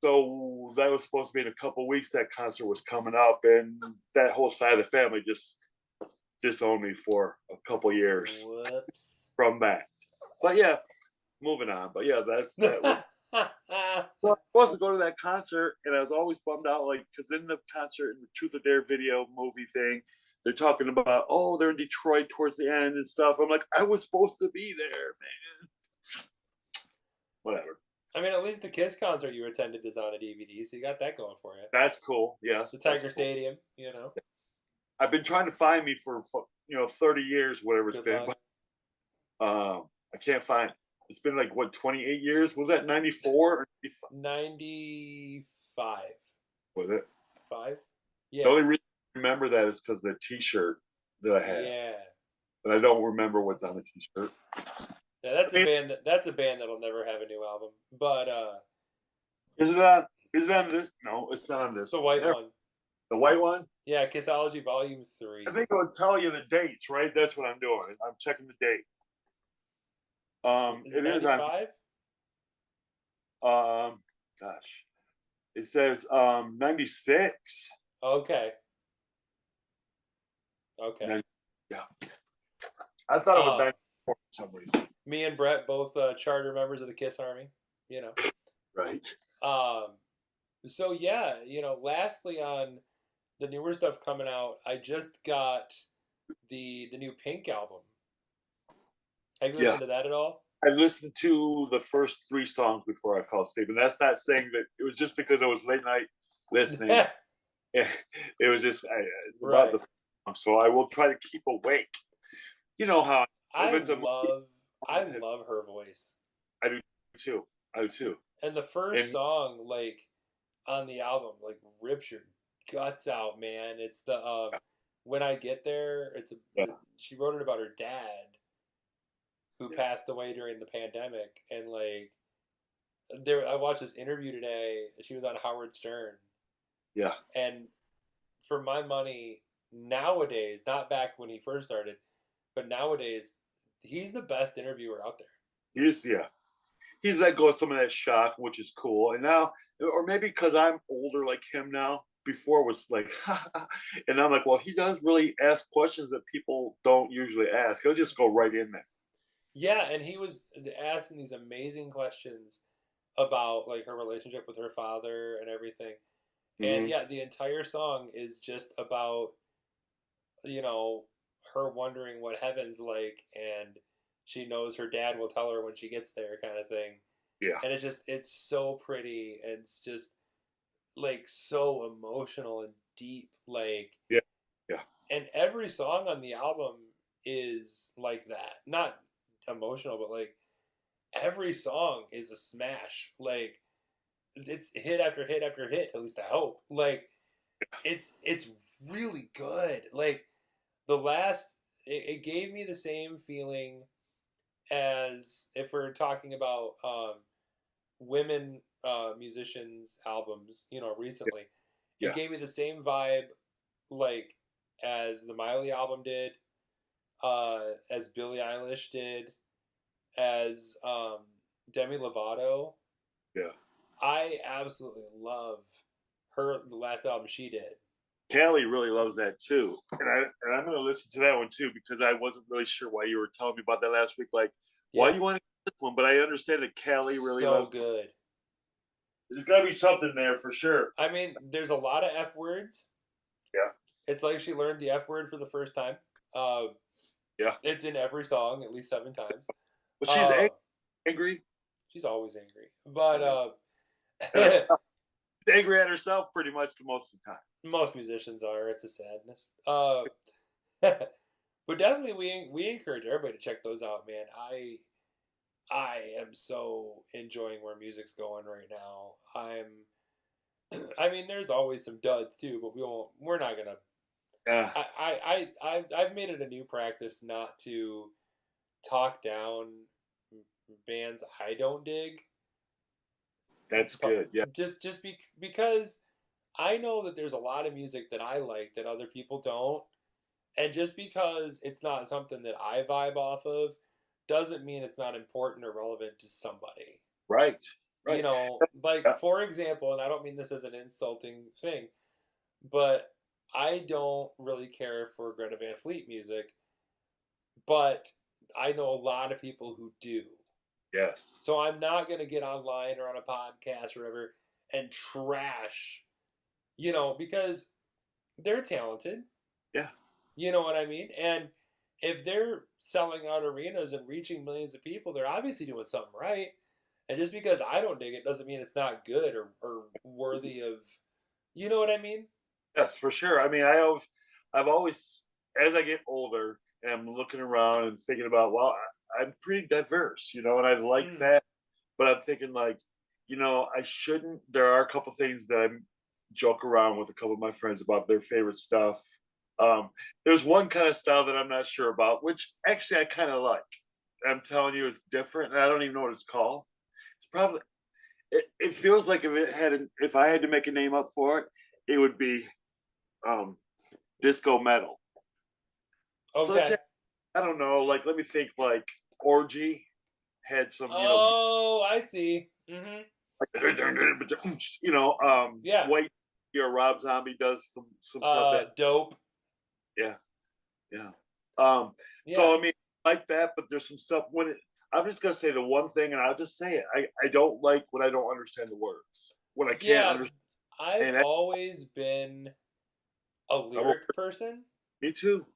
So that was supposed to be in a couple of weeks. That concert was coming up, and that whole side of the family just disowned me for a couple of years. Whoops. From that. But yeah, moving on. But yeah, that was. I was supposed to go to that concert, and I was always bummed out, like, because in the concert, in the Truth or Dare video movie thing, they're talking about, oh, they're in Detroit towards the end and stuff. I'm like, I was supposed to be there, man. Whatever. I mean, at least the Kiss concert you attended is on a DVD, so you got that going for you. That's cool. Yes, the Tiger Stadium, you know. I've been trying to find me for 30 years, whatever it's been. But, I can't find it. It's been like, what, 28 years? Was that 94 or 95? Was it? 5? Yeah. The only reason I remember that is because of the T-shirt that I had. Yeah. But I don't remember what's on the T-shirt. Yeah, that's a band that'll never have a new album. But is it on this? No, it's not on this. It's the white one. The white one? Yeah, Kissology Volume 3. I think it'll tell you the dates, right? That's what I'm doing. I'm checking the date. Is it 95? Gosh. It says 96. Okay. Yeah. I thought it was 94 for some reason. Me and Brett, both charter members of the Kiss Army, you know. Right. So yeah, lastly on the newer stuff coming out, I just got the new Pink album. Have you listened to that at all? I listened to the first 3 songs before I fell asleep, and that's not saying that it was just because it was late night listening. It was just about the song, so I will try to keep awake. You know how I love her voice. I do too. And the first song, like on the album, like rips your guts out, man. It's the When I Get There. She wrote it about her dad, who passed away during the pandemic, and like I watched this interview today. She was on Howard Stern. Yeah. And for my money, nowadays, not back when he first started, but nowadays, he's the best interviewer out there. He's let go of some of that shock, which is cool. And now, or maybe because I'm older like him now, before it was like, and I'm like, well, he does really ask questions that people don't usually ask. He'll just go right in there. Yeah, and he was asking these amazing questions about like her relationship with her father and everything. Mm-hmm. And yeah, the entire song is just about, her wondering what heaven's like, and she knows her dad will tell her when she gets there, kind of thing. Yeah. And it's so pretty, and it's just like so emotional and deep, like yeah. And every song on the album is like that. Not emotional, but like every song is a smash. Like it's hit after hit after hit, at least I hope. Like it's really good. Like the last, it gave me the same feeling as if we're talking about women musicians albums, recently. It gave me the same vibe like as the Miley album did, as Billie Eilish did, as Demi Lovato. Yeah. I absolutely love the last album she did. Callie really loves that too, and I'm going to listen to that one too, because I wasn't really sure why you were telling me about that last week. Like, why you want to get this one? But I understand that Callie really loves it. So good. There's got to be something there for sure. I mean, there's a lot of F words. Yeah. It's like she learned the F word for the first time. It's in every song at least 7 times. But she's angry. She's always angry, but angry at herself pretty much the most of the time. Most musicians are. It's a sadness. But definitely we encourage everybody to check those out, man. I am so enjoying where music's going right now. I mean, there's always some duds too, but we're not gonna Yeah, I've made it a new practice not to talk down bands I don't dig, that's but good. Yeah, because I know that there's a lot of music that I like that other people don't, and just because it's not something that I vibe off of doesn't mean it's not important or relevant to somebody. right, You right. know, like Yeah. for example, and I don't mean this as an insulting thing, but I don't really care for Greta Van Fleet music, but I know a lot of people who do. Yes. So I'm not going to get online or on a podcast or whatever and trash, because they're talented. Yeah. You know what I mean? And if they're selling out arenas and reaching millions of people, they're obviously doing something right. And just because I don't dig it doesn't mean it's not good or worthy of, you know what I mean? Yes, for sure. I mean, I've always, as I get older, and I'm looking around and thinking about, well, I'm pretty diverse, and I like Mm. that. But I'm thinking like, I shouldn't. There are a couple things that I joke around with a couple of my friends about their favorite stuff. There's one kind of style that I'm not sure about, which actually I kind of like. I'm telling you, it's different, and I don't even know what it's called. It's probably it feels like if I had to make a name up for it, it would be um, disco metal. Such Okay. as, I don't know, like let me think, like Orgy had some, Oh, I see. Mm-hmm. Yeah. White, Rob Zombie does some stuff that, Dope. yeah, yeah. Um, Yeah. so I mean, like that, but there's some stuff I'm just gonna say the one thing, and I'll just say it. I don't like when I don't understand the words, when I can't Yeah. understand. I've And always been a lyric person. me too.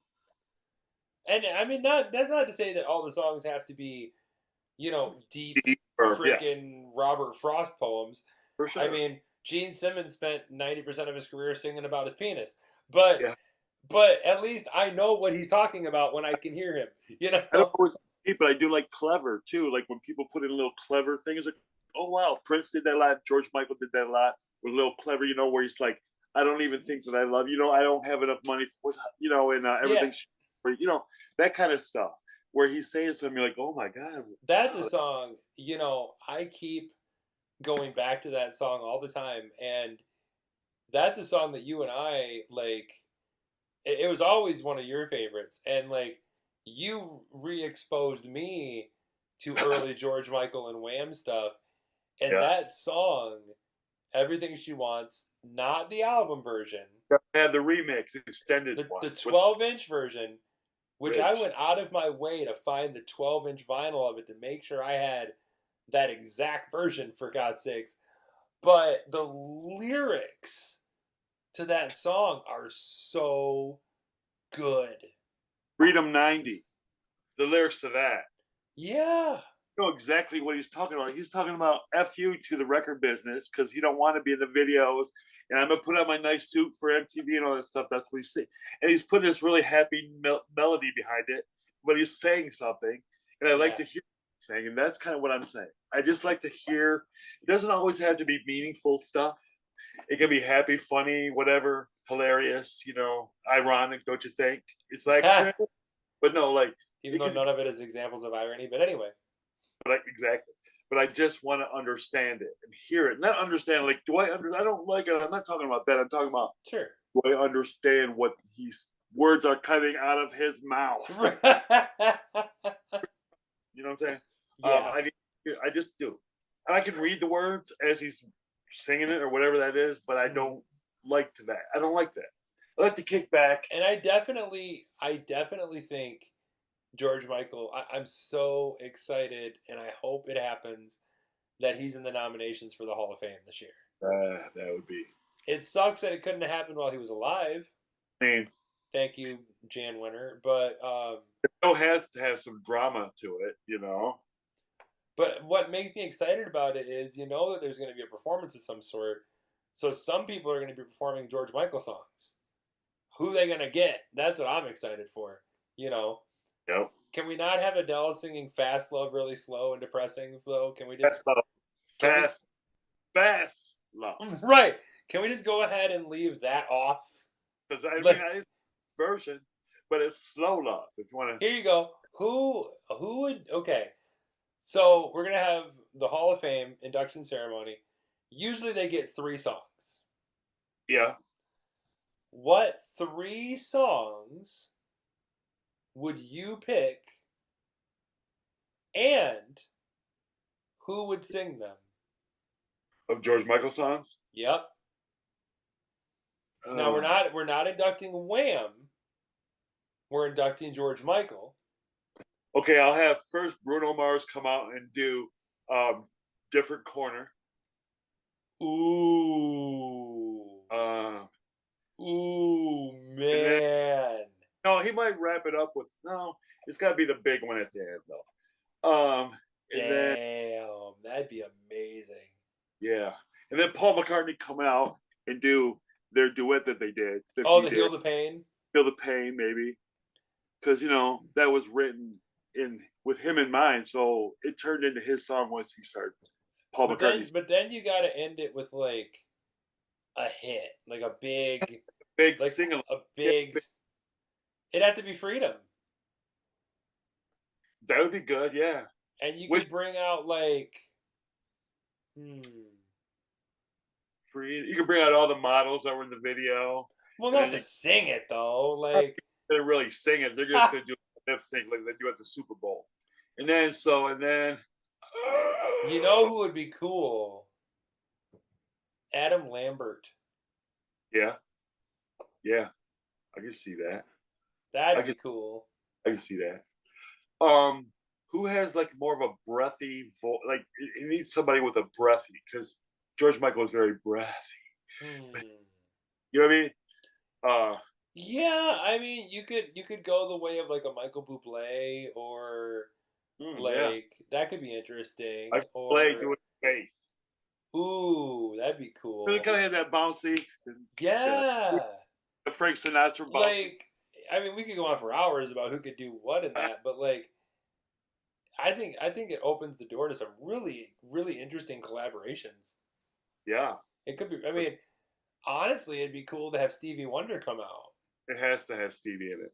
And I mean, that's not to say that all the songs have to be, deep Yes, freaking Robert Frost poems. for I sure. mean, Gene Simmons spent 90% of his career singing about his penis. But Yeah. at least I know what he's talking about when I can hear him, I don't always see, but I do like clever too. Like when people put in little clever things, like, oh wow, Prince did that a lot. George Michael did that a lot. With a little clever, where he's like, I don't even think that I love I don't have enough money for, and Yeah, everything, that kind of stuff. Where he's saying something you're like, oh my god, that's a wow. song, I keep going back to that song all the time. And that's a song that you and I, like, it was always one of your favorites. And, like, you re exposed me to early George Michael and Wham stuff. And Yeah, that song, Everything She Wants, not the album version, had the remix extended the one with 12-inch version, which I Rich. went out of my way to find the 12-inch vinyl of it to make sure I had that exact version, for God's sakes. But the lyrics to that song are so good. Freedom 90. The lyrics to that. Yeah. Know exactly what he's talking about. He's talking about F you to the record business because he don't want to be in the videos. And I'm gonna put on my nice suit for MTV and all that stuff. That's what he's saying. And he's putting this really happy melody behind it, but he's saying something. And I like Yeah. to hear saying, and that's kind of what I'm saying. I just like to hear. It doesn't always have to be meaningful stuff. It can be happy, funny, whatever, hilarious. Ironic. Don't you think? It's like, but no, like Even it though can. none of it is examples of irony. But anyway. Exactly. But I just want to understand it and hear it. Not understand, like, I don't like it. I'm not talking about that. I'm talking about, Sure. do I understand what words are coming out of his mouth? You know what I'm saying? Yeah. I just do. And I can read the words as he's singing it or whatever that is, but I don't like that. I don't like that. I like to kick back. And I definitely think George Michael, I'm so excited, and I hope it happens, that he's in the nominations for the Hall of Fame this year. That would be. It sucks that it couldn't have happened while he was alive. I mean, Thank you, Jan Winter. But it still has to have some drama to it, But what makes me excited about it is, that there's going to be a performance of some sort. So some people are going to be performing George Michael songs. Who they going to get? That's what I'm excited for. Yep. Can we not have Adele singing Fast Love really slow and depressing, though? Can we just... Fast love. Right. Can we just go ahead and leave that off? Because version, but it's Slow Love. If you want to, Here you go. Who would? Okay, so we're gonna have the Hall of Fame induction ceremony. Usually they get 3 songs. yeah. What 3 songs would you pick, and who would sing them? Of George Michael songs. Yep. Now we're not inducting Wham. We're inducting George Michael. Okay, I'll have first Bruno Mars come out and do Different Corner. Ooh. Ooh, man. Then, no, he might wrap it up with no. It's got to be the big one at the end though. Damn, that'd be amazing. Yeah, and then Paul McCartney come out and do their duet that they did. Oh, the Heal the Pain. Feel the Pain, maybe, because that was written with him in mind, so it turned into his song once he started. Paul McCartney. But then you got to end it with like a hit, like a big like single, a big. It'd have to be Freedom. That would be good, yeah. And you could bring out like, Free. You could bring out all the models that were in the video. Well, not to sing it though. Like they really sing it. They're just gonna do a lip sync like they do at the Super Bowl. And then you know who would be cool? Adam Lambert. Yeah. Yeah. I can see that. That'd be cool. I can see that. Who has like more of a breathy voice? Like you need somebody with a breathy, because George Michael is very breathy. You know what I mean? Yeah, I mean you could go the way of like a Michael Bublé or that could be interesting. Like play doing bass. Ooh, that'd be cool. It kind of has that bouncy. Yeah. The Frank Sinatra bouncy. Like, I mean, we could go on for hours about who could do what in that, but like, I think it opens the door to some really, really interesting collaborations. Yeah. It could be. I mean, honestly, it'd be cool to have Stevie Wonder come out. It has to have Stevie in it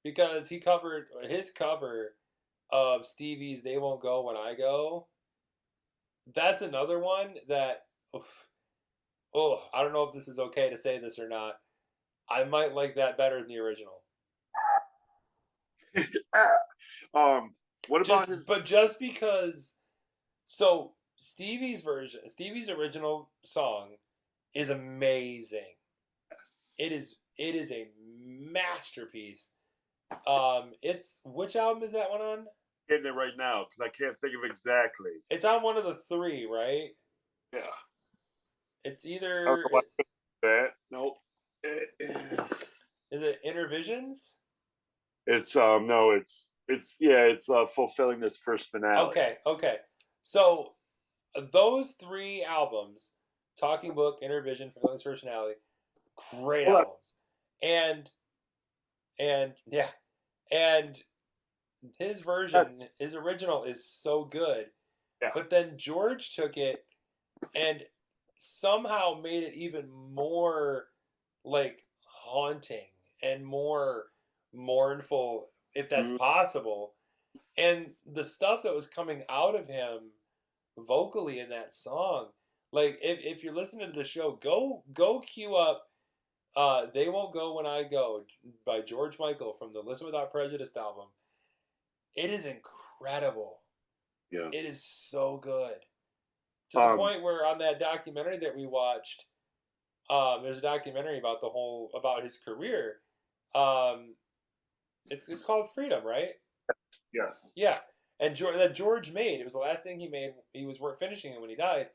because he covered his cover of Stevie's "They Won't Go When I Go." That's another one that, I don't know if this is okay to say this or not. I might like that better than the original. What about his? But just because, so Stevie's original song is amazing. Yes. It is a masterpiece. It's which album is that one on? Getting it right now because I can't think of exactly. It's on one of the 3, right? Yeah. It's either nope. It is. Is it Intervisions? It's no, it's fulfilling this first finale. Okay. So those 3 albums, Talking Book, Intervision, Fulfilling this first finale, great albums. And his version, his original is so good. Yeah. But then George took it and somehow made it even more like haunting and more mournful, if that's possible. And the stuff that was coming out of him vocally in that song, like if you're listening to the show, go queue up They Won't Go When I Go by George Michael from the Listen Without Prejudice album. It is incredible. Yeah. It is so good. To the point where on that documentary that we watched, there's a documentary about his career. It's called Freedom, right? Yes. Yeah. And that George made. It was the last thing he made. He was finishing it when he died.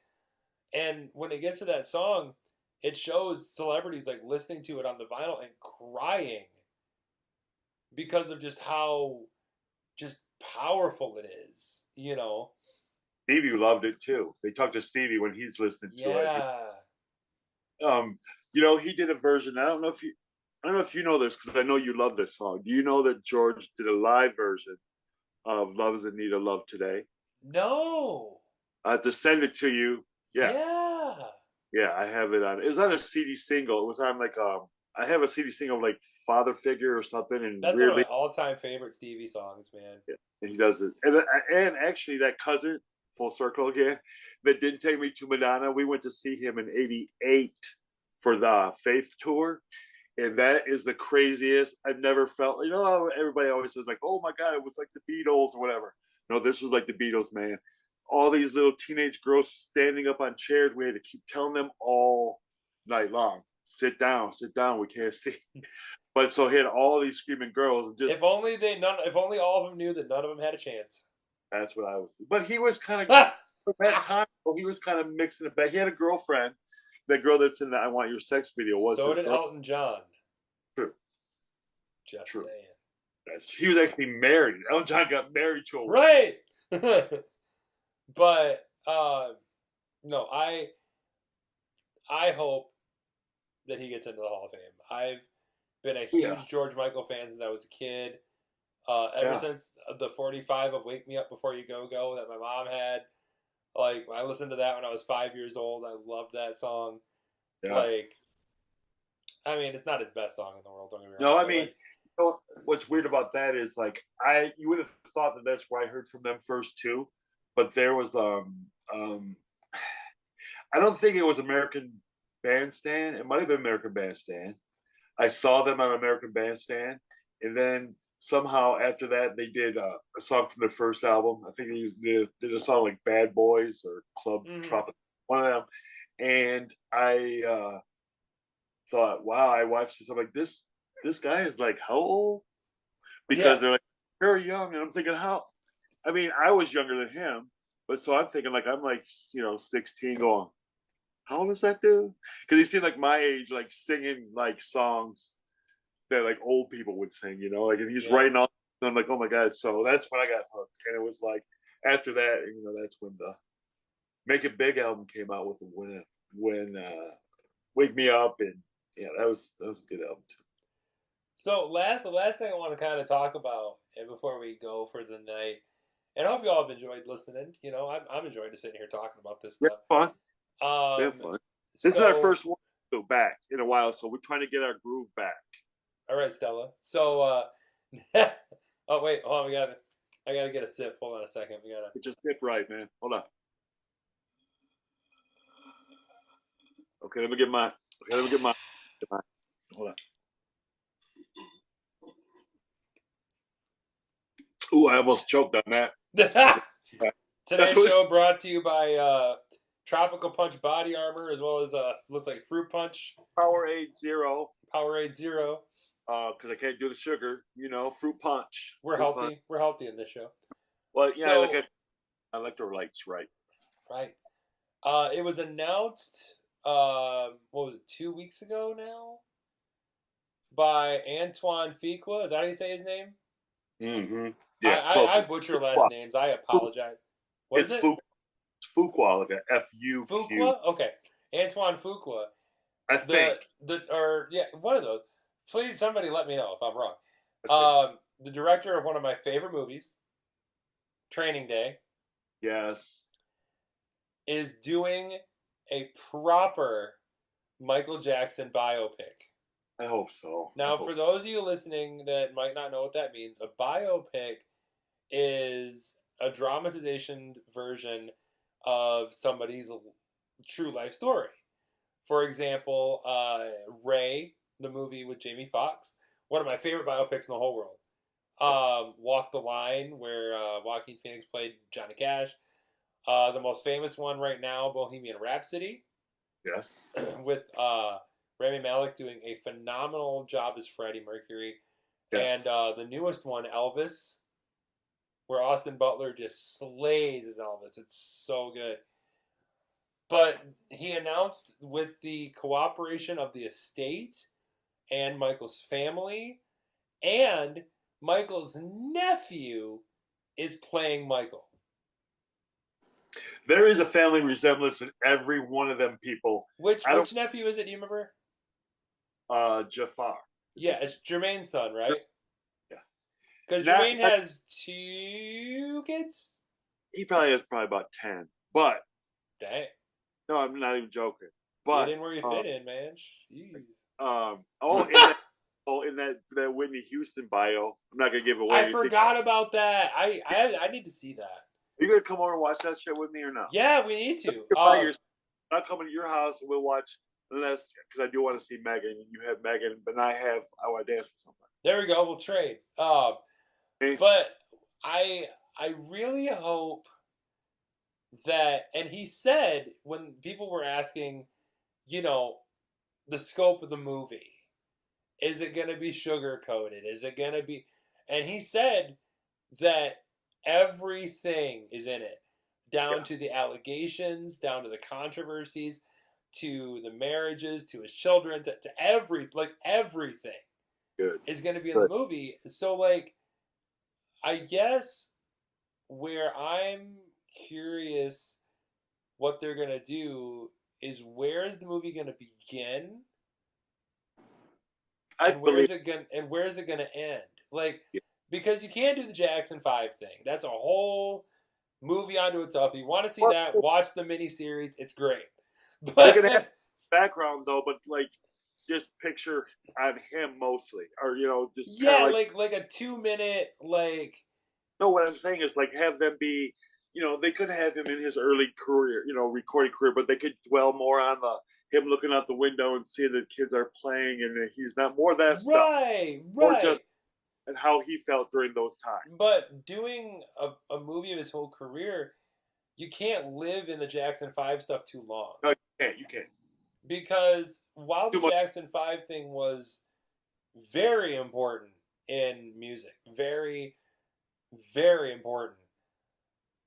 And when it gets to that song, it shows celebrities like listening to it on the vinyl and crying because of just how just powerful it is, you know. Stevie loved it too. They talked to Stevie when he's listening to it. He did a version. I don't know if you know this because I know you love this song. Do you know that George did a live version of "Love Is in Need of Love Today"? No. I have to send it to you. Yeah. Yeah. Yeah, I have it on. It was on a CD single. It was on like I have a CD single of like Father Figure or something, and That's one of weirdly, my all-time favorite Stevie songs, man. and he does it. And actually, that cousin, full circle again, that didn't take me to Madonna. We went to see him in '88 for the Faith tour. And that is the craziest. I've never felt, everybody always says, like, oh my God, it was like the Beatles or whatever. No, this was like the Beatles, man. All these little teenage girls standing up on chairs. We had to keep telling them all night long, sit down, we can't see. But so he had all these screaming girls. And just if only all of them knew that none of them had a chance. That's what I was thinking. But he was kind of, at that time, he was kind of mixing it back. He had a girlfriend. That girl that's in the I Want Your Sex video was so did girl. Elton John. True. Just True. saying. He was actually married. Elton John got married to a woman. Right. But no, I hope that he gets into the Hall of Fame. I've been a huge George Michael fan since I was a kid. Ever since the 45 of Wake Me Up Before You Go Go that my mom had. Like, I listened to that when I was 5 years old. I loved that song. Yeah. Like, I mean, it's not his best song in the world. Don't get me wrong. No, I mean, what's weird about that is, like, you would have thought that that's where I heard from them first, too. But there was, I don't think it was American Bandstand. It might have been American Bandstand. I saw them on American Bandstand. And then somehow after that, they did a song from their first album. I think they did a song like Bad Boys or Club Tropic, one of them. And I thought, wow, I watched this. I'm like, this guy is like, how old? Because they're like, very young. And I'm thinking, how? I mean, I was younger than him. But so I'm thinking, like, I'm like, 16 going, how old is that dude? Because he seemed like my age, like singing like songs that like old people would sing, like, and he's writing all. And I'm like, oh my God. So that's when I got hooked. And it was like, after that, that's when the Make It Big album came out with when Wake Me Up. And that was a good album too. So the last thing I want to kind of talk about, and before we go for the night, and I hope you all have enjoyed listening. I'm enjoying just sitting here talking about this stuff. Fun. Fun. This is our first one to go back in a while, so we're trying to get our groove back. All right, Stella. So, oh wait, hold on. I gotta get a sip. Hold on a second. Just sip right, man. Hold on. Okay, let me get mine. Hold on. Ooh, I almost choked on that. Today's show brought to you by Tropical Punch Body Armor, as well as looks like Fruit Punch. Powerade Zero. Because I can't do the sugar, Fruit Punch. We're healthy. We're healthy in this show. Well, yeah, so, electrolytes, right? Right. It was announced, what was it, 2 weeks ago now? By Antoine Fuqua. Is that how you say his name? Mm-hmm. Yeah, I butcher last names. I apologize. What is it? It's Fuqua, like a F-U-Q. Fuqua? Okay. Antoine Fuqua. I think. One of those. Please, somebody let me know if I'm wrong. The director of one of my favorite movies, Training Day. Yes. Is doing a proper Michael Jackson biopic. I hope so. Now, for those of you listening that might not know what that means, a biopic is a dramatization version of somebody's true life story. For example, Ray, the movie with Jamie Foxx, one of my favorite biopics in the whole world. Walk the Line, where Joaquin Phoenix played Johnny Cash. The most famous one right now, Bohemian Rhapsody. Yes. With Rami Malek doing a phenomenal job as Freddie Mercury. Yes. And the newest one, Elvis, where Austin Butler just slays as Elvis. It's so good. But he announced, with the cooperation of the estate and Michael's family, and Michael's nephew is playing Michael. There is a family resemblance in every one of them people. Which nephew is it? Do you remember? Jafar. Yeah, it's Jermaine's son, right? Yeah. Because Jermaine has 2 kids? He probably has about 10. But dang. No, I'm not even joking. But get in where you fit in, man. Jeez. In that Whitney Houston bio. I'm not gonna give away. I forgot about that. I need to see that. Are you gonna come over and watch that shit with me or no? Yeah, we need to. I'll come to your house and we'll watch. Unless, because I do want to see Megan. You have Megan, but I want to dance with somebody. There we go. We'll trade. But I really hope that, and he said when people were asking, the scope of the movie, is it going to be sugar coated? Is it going to be? And he said that everything is in it, down to the allegations, down to the controversies, to the marriages, to his children, to everything is going to be in the movie. So I guess where I'm curious what they're going to do is, where is the movie going to begin? And where is it going to end? Because you can't do the Jackson 5 thing. That's a whole movie unto itself. If you want to see that, watch the miniseries. It's great. But they're gonna have background though, but just picture on him mostly, or just like a 2-minute No, what I'm saying is have them be, they could have him in his early career, recording career, but they could dwell more on him looking out the window and seeing the kids are playing, and he's not more of that stuff, right, or just and how he felt during those times. But doing a movie of his whole career, you can't live in the Jackson 5 stuff too long. No, you can't. Because while the Jackson 5 thing was very important in music, very, very important,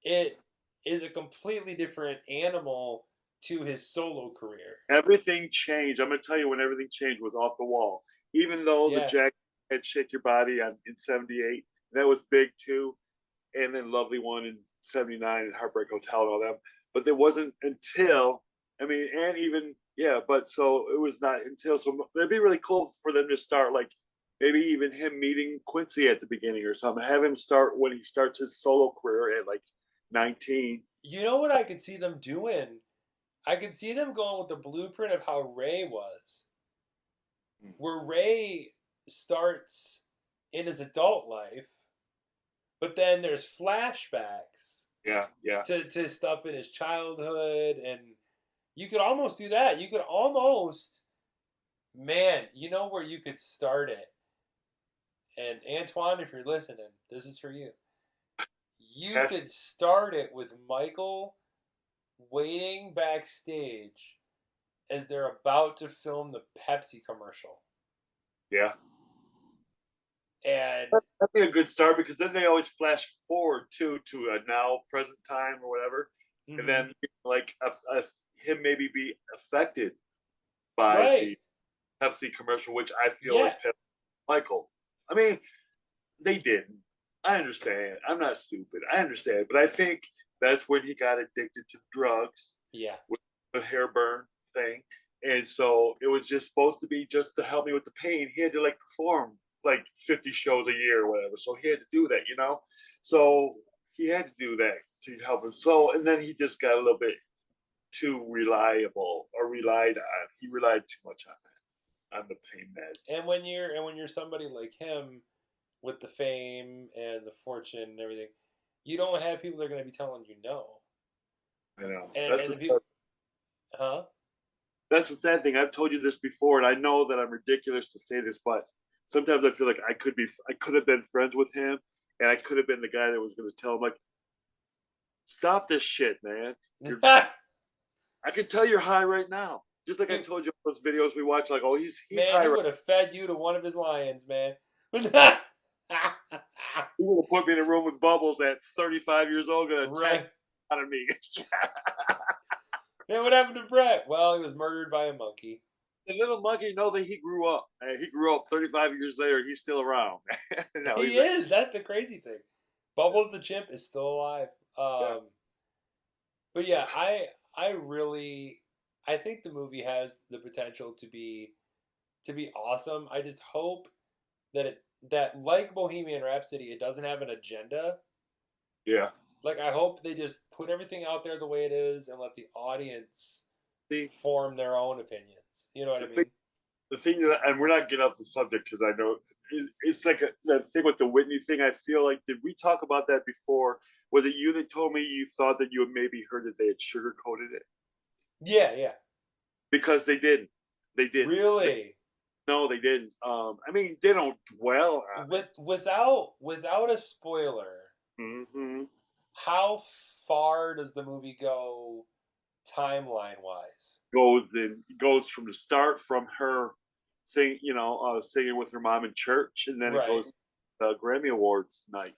it is a completely different animal to his solo career. Everything changed. I'm going to tell you when everything changed was Off the Wall. Even though the Jack had Shake Your Body in 78, that was big too. And then Lovely One in 79 and Heartbreak Hotel and all that. But it wasn't until, so it was not until, so it'd be really cool for them to start maybe even him meeting Quincy at the beginning or something. Have him start when he starts his solo career at 19. You know what I could see them doing? I could see them going with the blueprint of how Ray was. Where Ray starts in his adult life, but then there's flashbacks to stuff in his childhood, and you could almost do that. You could almost, man, you know where you could start it. And Antoine, if you're listening, this is for you. You could start it with Michael waiting backstage as they're about to film the Pepsi commercial. Yeah. And that'd be a good start, because then they always flash forward to a now present time or whatever. Mm-hmm. And then him maybe be affected by the Pepsi commercial, which I feel like Michael. I mean, they didn't. I understand. I'm not stupid. I understand. But I think that's when he got addicted to drugs. Yeah. With the hair burn thing. And so it was just supposed to be just to help me with the pain. He had to perform 50 shows a year or whatever. So he had to do that, So he had to do that to help him. So, and then he just got a little bit too reliable, or he relied too much on the pain meds. And when you're somebody like him with the fame and the fortune and everything, you don't have people that are going to be telling you no. I know. That's the sad thing. I've told you this before, and I know that I'm ridiculous to say this, but sometimes I feel like I could have been friends with him, and I could have been the guy that was going to tell him, stop this shit, man. I can tell you're high right now. Just like I told you those videos we watch, he's man, high. Man, he would have fed you to one of his lions, man. He would have put me in a room with Bubbles at 35 years old, going to attack out of me. Man, what happened to Brett? Well, he was murdered by a monkey. The little monkey, know that he grew up. He grew up 35 years later. He's still around. He is. That's the crazy thing. Bubbles the chimp is still alive. But yeah, I think the movie has the potential to be awesome. I just hope that like Bohemian Rhapsody, it doesn't have an agenda. Yeah. I hope they just put everything out there the way it is and let the audience form their own opinions. You know what I mean? the thing that, and we're not getting off the subject because I know it's like that thing with the Whitney thing. I feel like, did we talk about that before? Was it you that told me you thought that you had maybe heard that they had sugarcoated it? Yeah. Because they didn't. They didn't. Really? No, they didn't. I mean, they don't dwell on it. Without a spoiler, Mm-hmm. how far does the movie go timeline wise? Goes from the start from her singing with her mom in church, and then it Right. goes to the Grammy Awards night.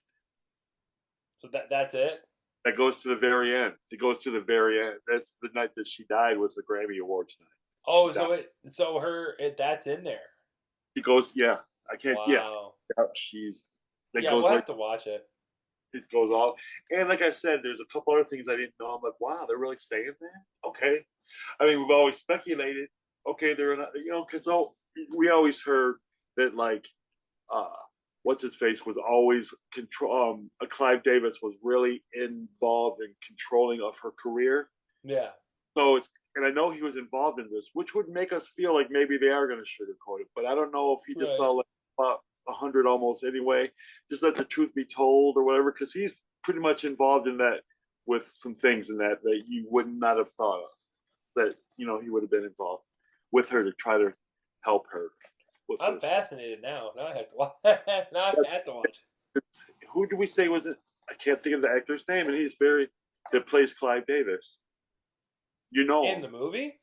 So that's it? That goes to the very end. It goes to the very end. That's the night that she died, was the Grammy Awards night. Oh, that's in there. She goes, yeah. I can't. Wow. Yeah. We'll have to watch it. It goes all, and like I said, there's a couple other things I didn't know. I'm like, wow, they're really saying that. Okay. I mean, we've always speculated. Okay, they're not, because we always heard that, like, what's his face was always control. Clive Davis was really involved in controlling of her career. Yeah. So and I know he was involved in this, which would make us feel like maybe they are going to sugarcoat it. But I don't know if he just saw like about 100 almost anyway. Just let the truth be told or whatever, because he's pretty much involved in that with some things in that you would not have thought of. That he would have been involved with her to try to help her. I'm fascinated now. Now I have to watch. Who do we say was it? I can't think of the actor's name, and he's that plays Clive Davis. In the movie?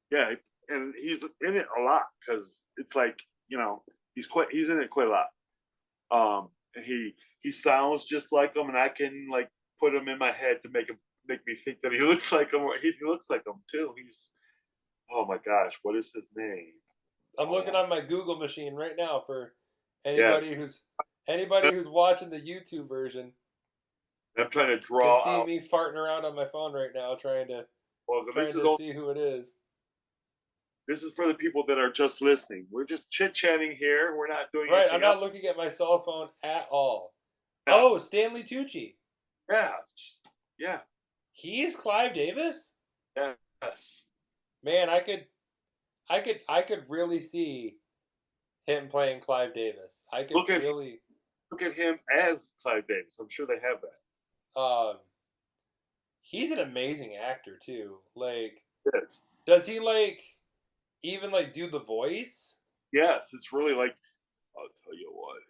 Yeah, and he's in it a lot because it's like he's in it quite a lot. And he sounds just like him, and I can like put him in my head to make me think that he looks like him. He looks like him too. Oh my gosh, what is his name? I'm looking on my Google machine right now for anybody who's watching the YouTube version. I'm trying to draw. Can see me farting around on my phone right now, trying to see who it is. This is for the people that are just listening. We're just chit-chatting here. We're not doing anything. I'm not looking at my cell phone at all. No. Oh, Stanley Tucci. Yeah. He's Clive Davis? Yes. Man, I could really see him playing Clive Davis. Look at him as Clive Davis. I'm sure they have that. He's an amazing actor too. Like, yes. Does he even do the voice? Yes, it's really like, I'll tell you what.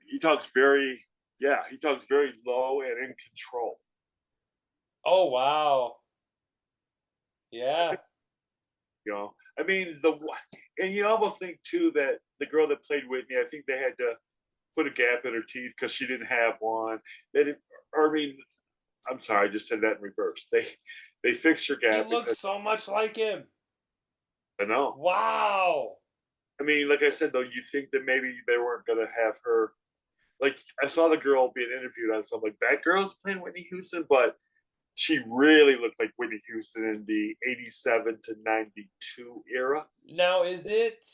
He talks very low and in control. Oh wow. Yeah. I mean, and you almost think too that the girl that played Whitney, I think they had to put a gap in her teeth because she didn't have one. I'm sorry, I just said that in reverse. They fixed her gap. He looks so much like him. I know. Wow. I mean, like I said, though, you think that maybe they weren't going to have her. Like, I saw the girl being interviewed on something like, that girl's playing Whitney Houston, but she really looked like Whitney Houston in the 87 to 92 era. Now, is it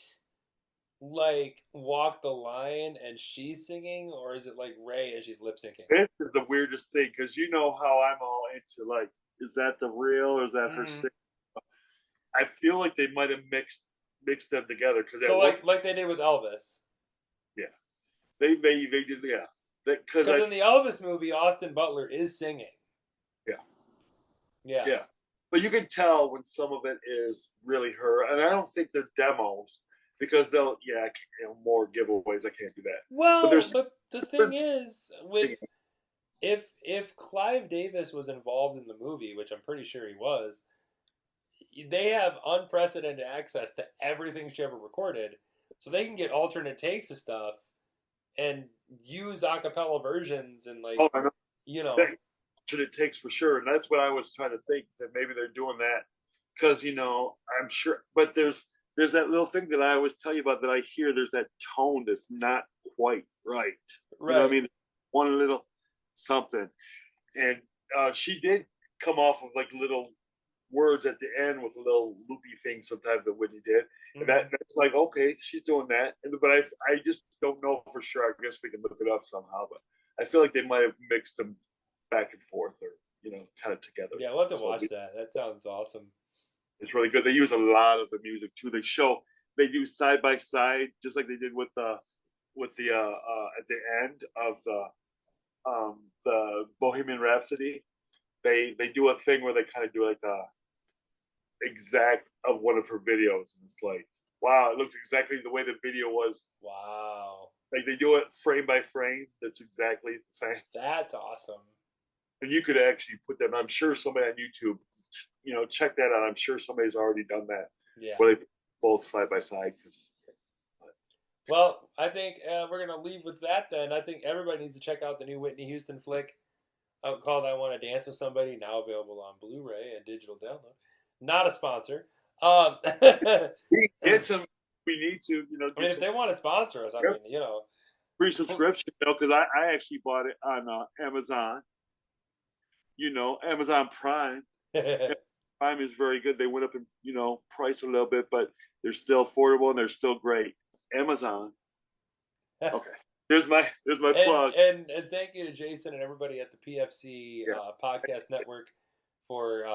like Walk the Line and she's singing, or is it like Ray and she's lip syncing? This is the weirdest thing, because you know how I'm all into, like, is that the real or is that her singing? I feel like they might have mixed them together. So like they did with Elvis. Yeah. They did, yeah. Because in the Elvis movie, Austin Butler is singing. Yeah. But you can tell when some of it is really her, and I don't think they're demos because they'll more giveaways. I can't do that. Well, but the thing is, if Clive Davis was involved in the movie, which I'm pretty sure he was, they have unprecedented access to everything she ever recorded, so they can get alternate takes of stuff and use a cappella versions and it takes for sure. And that's what I was trying to think, that maybe they're doing that because I'm sure, but there's that little thing that I always tell you about that I hear. There's that tone that's not quite right. You know what I mean? One little something, and she did come off of like little words at the end with a little loopy thing sometimes that Whitney did. And that's like, okay, she's doing that. But I just don't know for sure. I guess we can look it up somehow, but I feel like they might have mixed them back and forth or, kind of together. Yeah, we'll have to watch that. That sounds awesome. It's really good. They use a lot of the music too. They show they do side by side, just like they did with the at the end of the Bohemian Rhapsody. They do a thing where they kind of do like a exact of one of her videos, and it's like, wow, it looks exactly the way the video was. Wow. Like they do it frame by frame. That's exactly the same. That's awesome. And you could actually put them. I'm sure somebody on YouTube, check that out. I'm sure somebody's already done that. Yeah. Where they put both side by side. Well, I think we're going to leave with that then. I think everybody needs to check out the new Whitney Houston flick called I Want to Dance with Somebody, now available on Blu-ray and digital download. Not a sponsor. We get some. We need to, I mean, if they want to sponsor us, I mean, free subscription, because I actually bought it on Amazon. Amazon Prime. Prime is very good. They went up in price a little bit, but they're still affordable and they're still great. Amazon. Okay, there's my plug. And thank you to Jason and everybody at the PFC Podcast Network for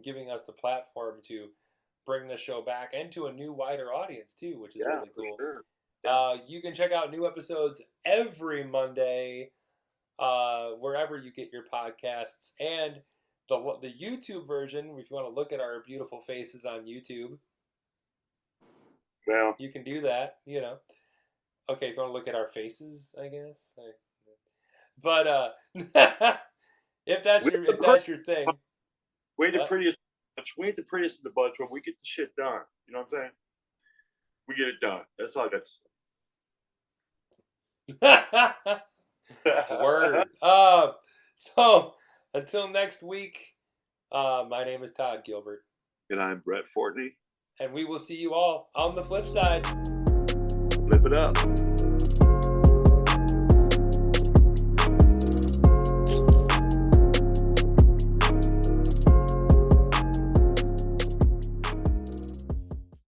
giving us the platform to bring the show back and to a new, wider audience too, which is really cool. Sure. You can check out new episodes every Monday wherever you get your podcasts, and the YouTube version, if you want to look at our beautiful faces on YouTube, you can do that. Okay, if you want to look at our faces, I guess. But if that's your thing, we ain't the prettiest in the bunch when we get the shit done. You know what I'm saying? We get it done. That's all I got to say. Word. So until next week, my name is Todd Gilbert. And I'm Brett Fortney. And we will see you all on the flip side. Flip it up.